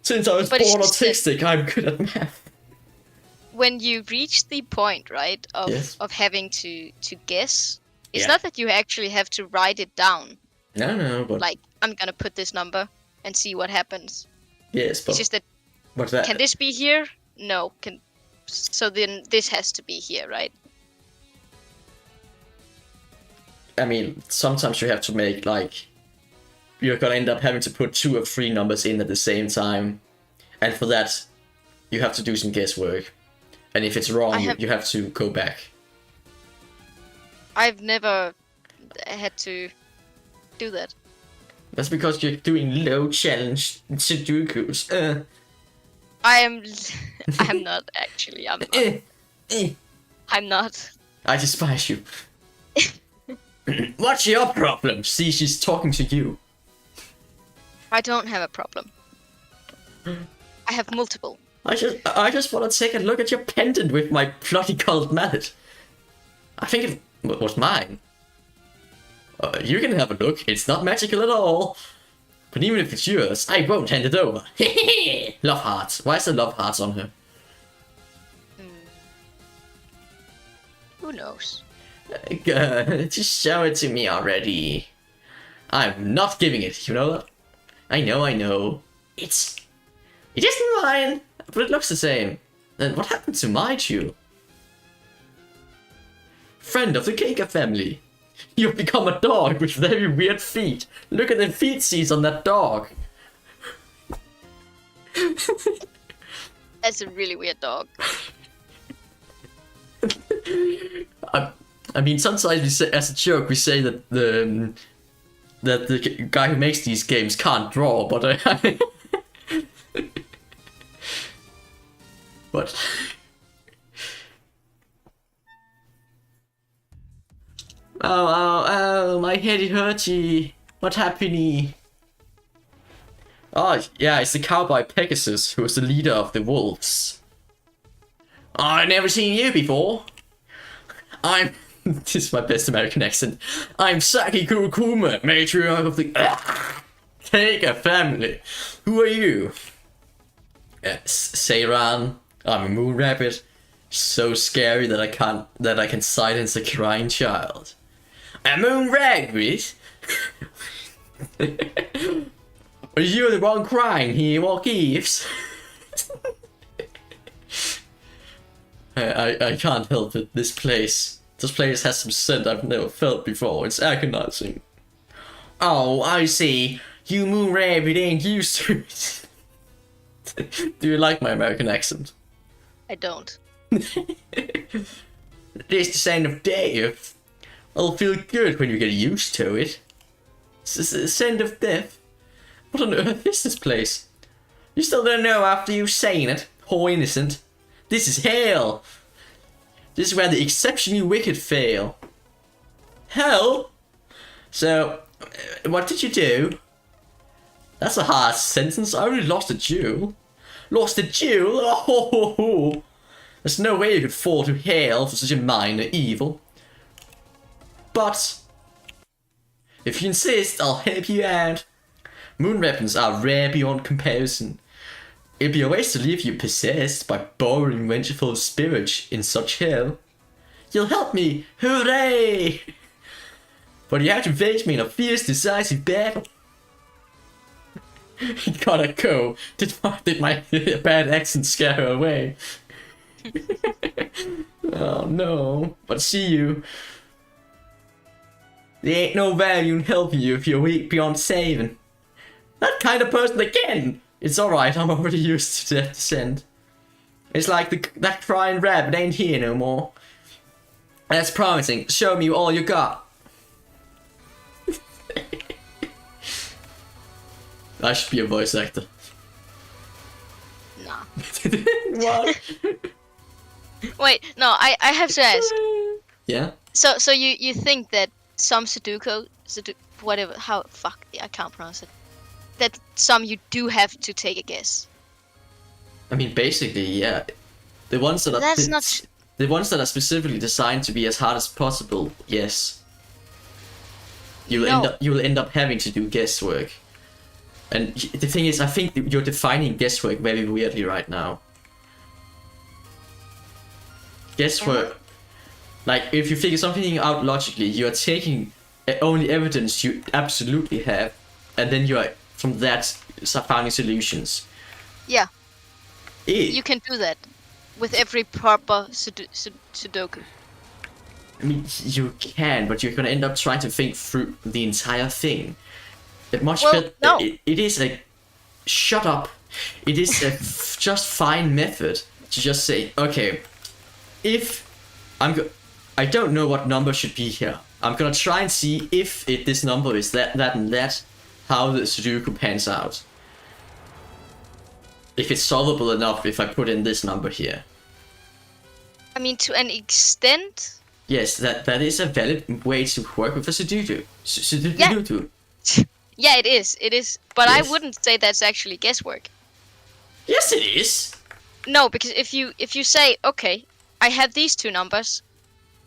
Since I was But it's born just that- autistic, I'm good at math. When you reach the point, right, of Yes. having to guess, it's Yeah. not that you actually have to write it down. No, but Like, I'm gonna put this number and see what happens. yes, but It's just that, what's that? can this be here? No. So then this has to be here, right? I mean, sometimes you have to make like you're gonna end up having to put 2 or 3 numbers in at the same time, and for that, you have to do some guesswork. And if it's wrong, you have to go back. I've never had to do that. That's because you're doing low challenge Sudokus. I'm not actually. I'm not. I despise you. What's your problem? See, she's talking to you. I don't have a problem. I have multiple. I just want to take a look at your pendant with my bloody gold mallet. I think it was mine. You can have a look. It's not magical at all. But even if it's yours, I won't hand it over. Love hearts. Why is there love hearts on her? Who knows? Just show it to me already. I'm not giving it, you know that? I know. It isn't mine, but it looks the same. Then what happened to my chew? Friend of the Kaker family. You've become a dog with very weird feet. Look at the feet seeds on that dog. That's a really weird dog. I mean, sometimes we say, as a joke, we say that the guy who makes these games can't draw, but but oh, my heady hurty. What happened? Oh, yeah, it's the cowboy Pegasus who is the leader of the wolves. I've never seen you before. This is my best American accent. I'm Saki Kurokuma, matriarch of the Kaker family. Who are you? Seiran. I'm a moon rabbit. So scary that I can silence a crying child. A moon rabbit? You're the one crying here, what gives? I can't help it. This place has some scent I've never felt before. It's agonizing. Oh, I see. You moon rabbit ain't used to it. Do you like my American accent? I don't. This is the scent of death. I'll feel good when you get used to it. It's the scent of death. What on earth is this place? You still don't know after you've seen it? How innocent. This is hell. This is where the exceptionally wicked fail. Hell? So, what did you do? That's a hard sentence. I only lost a jewel. Lost a jewel? Oh, ho, ho, ho. There's no way you could fall to hell for such a minor evil. But, if you insist, I'll help you out. Moon weapons are rare beyond comparison. It'd be a waste to leave you possessed by boring, vengeful spirits in such hell. You'll help me! Hooray! But you have to face me in a fierce, decisive battle. Gotta go. Did my bad accent scare her away? Oh no. But see you. There ain't no value in helping you if you're weak beyond saving. That kind of person again! It's alright, I'm already used to that descent. It's like that crying rabbit ain't here no more. That's promising. Show me all you got. I should be a voice actor. Nah. What? Wait, no, I have to ask. Yeah? So you think that some Sudoku, whatever, I can't pronounce it. That some you do have to take a guess. I mean, basically, yeah. The ones that are... That's not... The ones that are specifically designed to be as hard as possible, yes. You'll end up having to do guesswork. And the thing is, I think you're defining guesswork very weirdly right now. Guesswork, like if you figure something out logically, you are taking only evidence you absolutely have, and then you are from that finding solutions. Yeah. You can do that with every proper Sudoku. I mean, you can, but you're gonna end up trying to think through the entire thing. No. It is a shut up. It is a just fine method to just say, okay, if I don't know what number should be here. I'm gonna try and see if this number is that, and that, how the Sudoku pans out. If it's solvable enough if I put in this number here. I mean, to an extent. Yes, that is a valid way to work with a Sudoku. Yeah, it is. It is. But Yes. I wouldn't say that's actually guesswork. Yes, it is. No, because if you say, okay, I have these two numbers,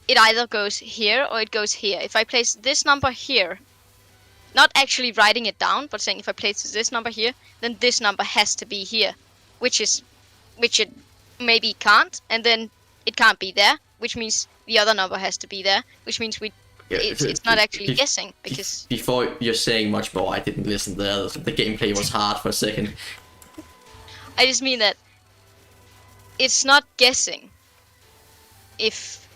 it either goes here or it goes here. If I place this number here, not actually writing it down, but saying if I place this number here, then this number has to be here, which it maybe can't, and then it can't be there, which means the other number has to be there, which means it's not actually guessing, because... Before you're saying much more, I didn't listen there. The gameplay was hard for a second. I just mean that it's not guessing. If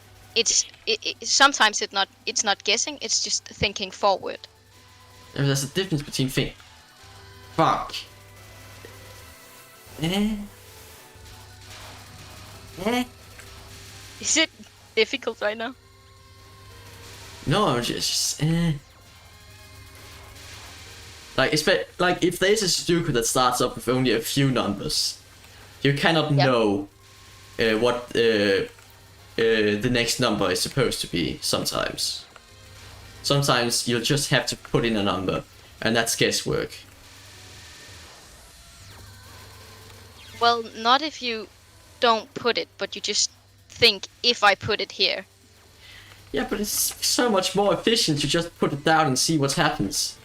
sometimes it's not guessing, it's just thinking forward. There's a difference between fuck. Is it difficult right now? No, I'm just like if there's a Sudoku that starts off with only a few numbers, you cannot know what the next number is supposed to be. Sometimes you'll just have to put in a number, and that's guesswork. Well, not if you don't put it, but you just think, if I put it here. Yeah, but it's so much more efficient to just put it down and see what happens.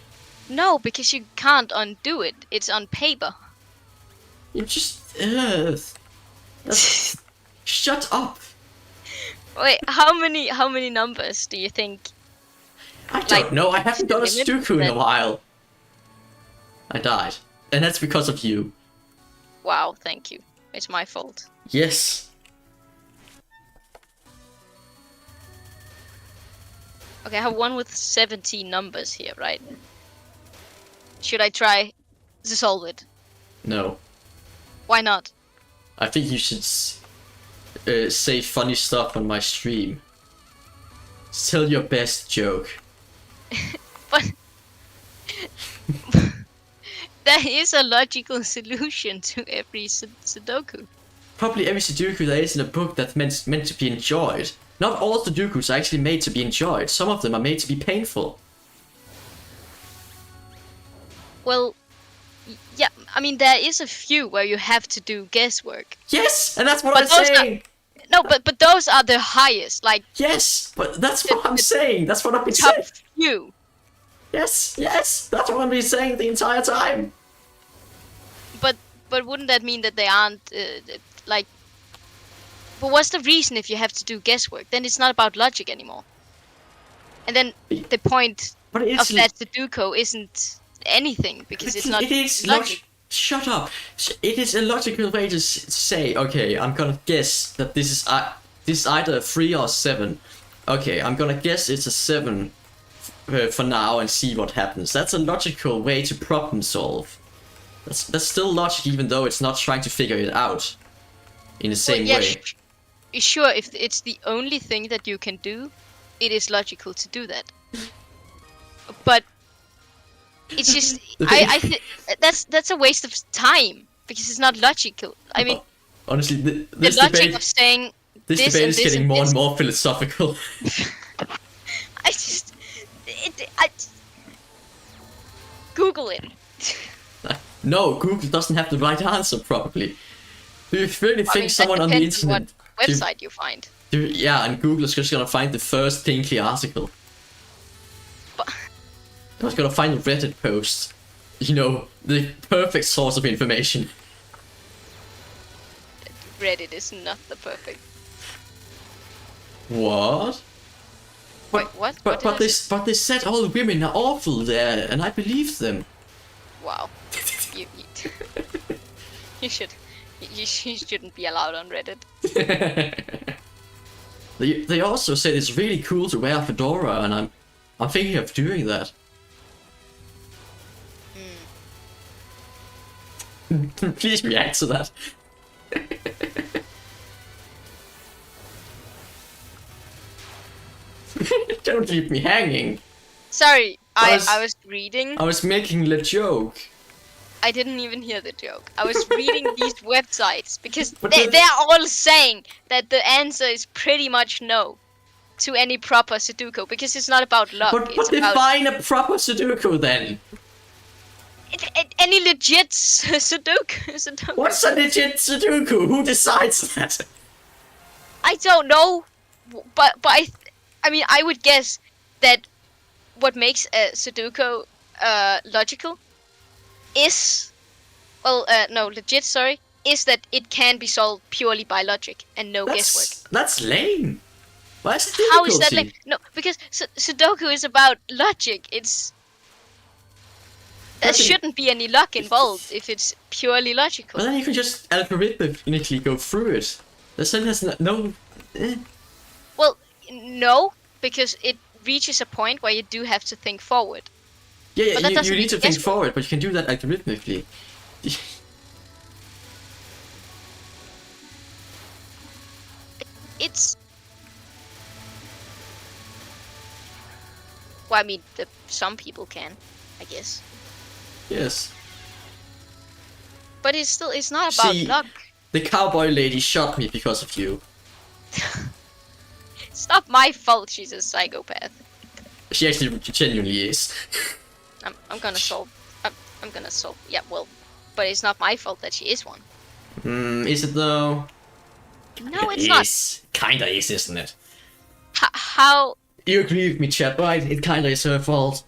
No, because you can't undo it. It's on paper. You just... Shut up! Wait, how many numbers do you think? I don't know, I haven't done a Sudoku in a while. I died. And that's because of you. Wow, thank you. It's my fault. Yes. Okay, I have one with 17 numbers here, right? Should I try to solve it? No. Why not? I think you should say funny stuff on my stream. Tell your best joke. But there is a logical solution to every Sudoku. Probably every Sudoku there is in a book that's meant to be enjoyed. Not all Sudokus are actually made to be enjoyed. Some of them are made to be painful. Well, yeah, I mean, there is a few where you have to do guesswork. Yes, and that's what I'm saying. No, but those are the highest, like... Yes, but that's what I'm saying. That's what I've been top saying. few. Yes, that's what I've been saying the entire time. But wouldn't that mean that they aren't, like... But what's the reason if you have to do guesswork? Then it's not about logic anymore. And then the point of that Sudoku isn't anything, because it's not logic. Shut up. It is a logical way to say, okay, I'm gonna guess that this is either a 3 or 7. Okay, I'm gonna guess it's a 7 for now and see what happens. That's a logical way to problem solve. That's still logic, even though it's not trying to figure it out in the same way. Sure, if it's the only thing that you can do, it is logical to do that. But it's just I think that's a waste of time, because it's not logical. I mean, honestly, the logic of saying this debate is getting more and more philosophical. Google it. No, Google doesn't have the right answer probably. Do you really think someone on the internet? What website you find? Yeah, and Google is just gonna find the first Tinkley article. But They're just gonna find a Reddit post. You know, the perfect source of information. Reddit is not the perfect. What? Wait, what? What did I say? But they said all women are awful there, and I believe them. Wow. you, you should. You shouldn't be allowed on Reddit. They also said it's really cool to wear a fedora, and I'm thinking of doing that. Please react to that. Don't leave me hanging. Sorry, I was reading. I was making the joke. I didn't even hear the joke. I was reading these websites because But they're all saying that the answer is pretty much no to any proper Sudoku because it's not about luck. But It's about define a proper Sudoku then. any legit Sudoku. What's a legit Sudoku? Who decides that? I don't know, but I mean I would guess that what makes a Sudoku logical is legit. Sorry, is that it can be solved purely by logic and no guesswork. That's lame. Why is it How is difficulty? that like no? Because Sudoku is about logic. There shouldn't be any luck involved if it's purely logical. Well, then you can just algorithmically go through it. The sun has no. Well, no, because it reaches a point where you do have to think forward. Yeah, But that you doesn't need to mean think guesswork. forward, but you can do that algorithmically. It's. Well, I mean, some people can, I guess. Yes. But it's not about See, luck. the cowboy lady shot me because of you. It's not my fault she's a psychopath. She actually genuinely is. I'm gonna solve. I'm gonna solve. Yeah, well, but it's not my fault that she is one. Is it though? No, it's not. Kinda is, isn't it? How You agree with me, chat, right? It kinda is her fault.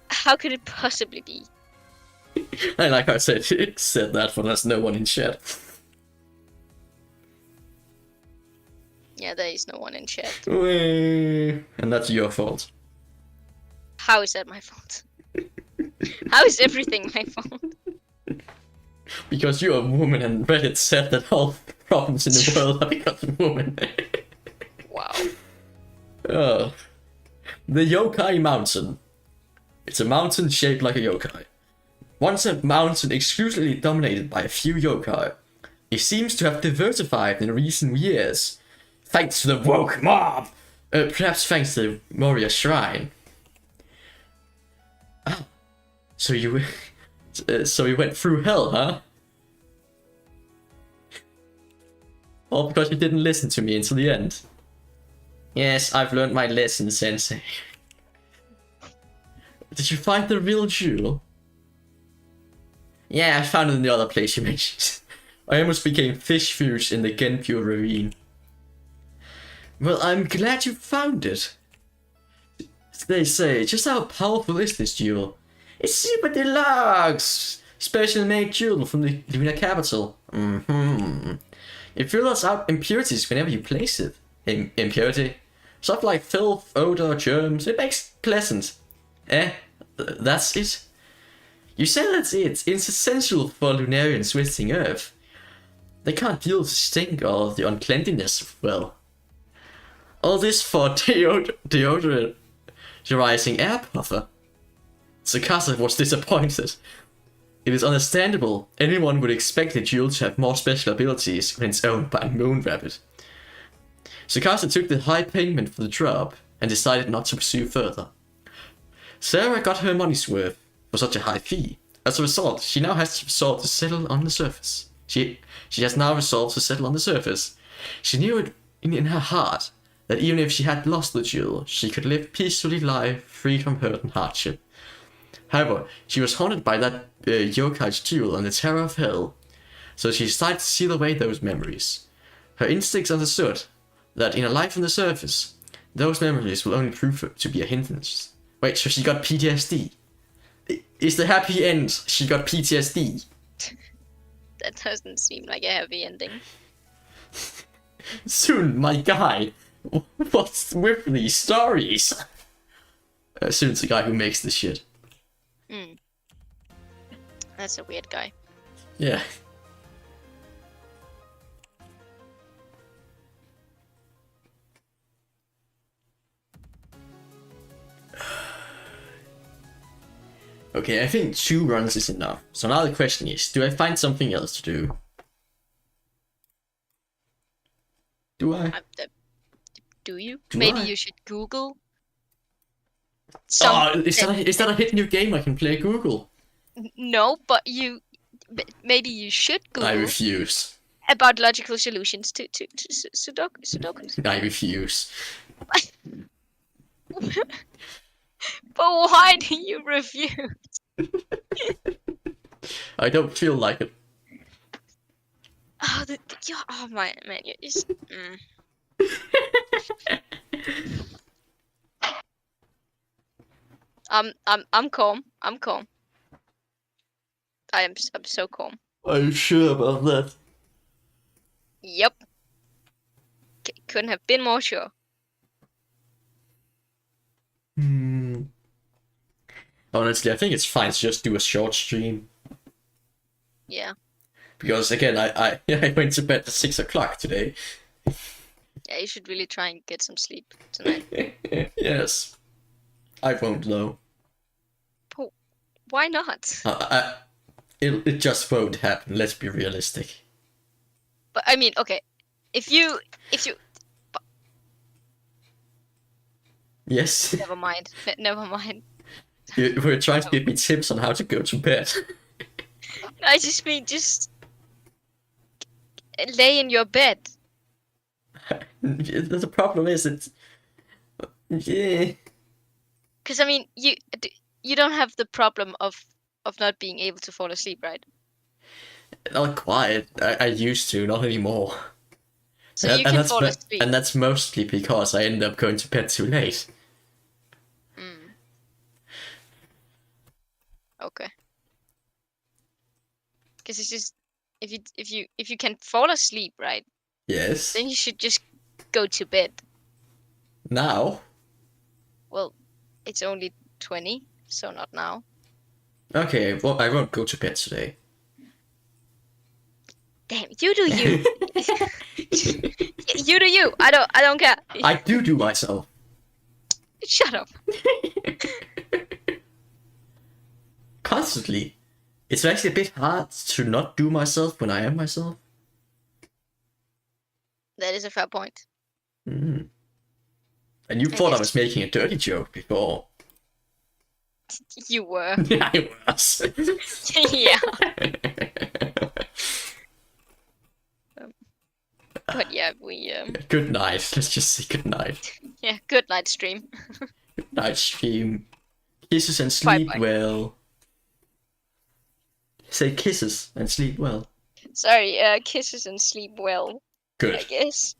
how could it possibly be? I like how I said that, but there's no one in chat. Yeah, there is no one in chat. And that's your fault. How is that my fault? How is everything my fault? Because you're a woman and Reddit said that all problems in the world are because of women. Wow. Oh. The Yokai Mountain. It's a mountain shaped like a yokai. Once a mountain exclusively dominated by a few yokai, it seems to have diversified in recent years. Thanks to the woke mob! Perhaps thanks to the Moria Shrine. Ah. So you went through hell, huh? All because you didn't listen to me until the end. Yes, I've learned my lesson, Sensei. Did you find the real jewel? Yeah, I found it in the other place you mentioned. I almost became fish fused in the Genpyo ravine. Well, I'm glad you found it. They say, just how powerful is this jewel? It's super deluxe! Special made jewel from the lunar capital. It filters out impurities whenever you place it. Impurity? Stuff like filth, odor, germs. It makes pleasant. That's it? You say that's it. It's essential for Lunarians visiting Earth. They can't deal with the stink or the uncleanliness well. All this for deodorizing air puffer. Tsukasa was disappointed. It is understandable. Anyone would expect the jewel to have more special abilities when it's owned by a moon rabbit. Tsukasa took the high payment for the job and decided not to pursue further. Sarah got her money's worth for such a high fee. As a result, she now has resolved to settle on the surface. She has now resolved to settle on the surface. She knew it in her heart that even if she had lost the jewel, she could live peacefully life free from hurt and hardship. However, she was haunted by that yokai's jewel and the terror of hell, so she decided to seal away those memories. Her instincts understood. that in a life on the surface, those memories will only prove to be a hindrance. Wait, so she got PTSD? Is the happy end she got PTSD? That doesn't seem like a happy ending. Soon, my guy, what's with these stories? Soon's the guy who makes the shit. That's a weird guy. Yeah. Okay, I think 2 runs is enough. So now the question is, do I find something else to do? Do I? Do you? Do Maybe I? you should Google. Is that a hit new game I can play Google? No, but maybe you should Google. I refuse. About logical solutions to Sudokus. I refuse. But why do you refuse? I don't feel like it. Oh, oh my man, you're just. I'm calm. I'm calm. I'm so calm. Are you sure about that? Yep. Couldn't have been more sure. Honestly, I think it's fine to just do a short stream. Yeah. Because again, I went to bed at 6 o'clock today. Yeah, you should really try and get some sleep tonight. Yes. I won't though. Why not? It just won't happen, let's be realistic. But I mean, okay. If you Yes. never mind. Never mind. You were trying to give me tips on how to go to bed. I just mean just lay in your bed. The problem is yeah. Because I mean, you don't have the problem of not being able to fall asleep, right? Not quite. I used to, not anymore. So you can fall asleep. And that's mostly because I ended up going to bed too late. Okay. Because it's just if you can fall asleep, right? Yes. Then you should just go to bed. Now? Well, it's only 20, so not now. Okay, well, I won't go to bed today. Damn, you do you. You do you. I don't care. I do myself. Shut up. Constantly. It's actually a bit hard to not do myself when I am myself. That is a fair point. And you thought I was making a dirty joke before. You were. I was. Yeah. But yeah, we Good night. Let's just say good night. Yeah, good night stream. Good night, stream. Kisses and sleep Bye-bye. well. Say kisses and sleep well. Sorry, kisses and sleep well, Good. I guess.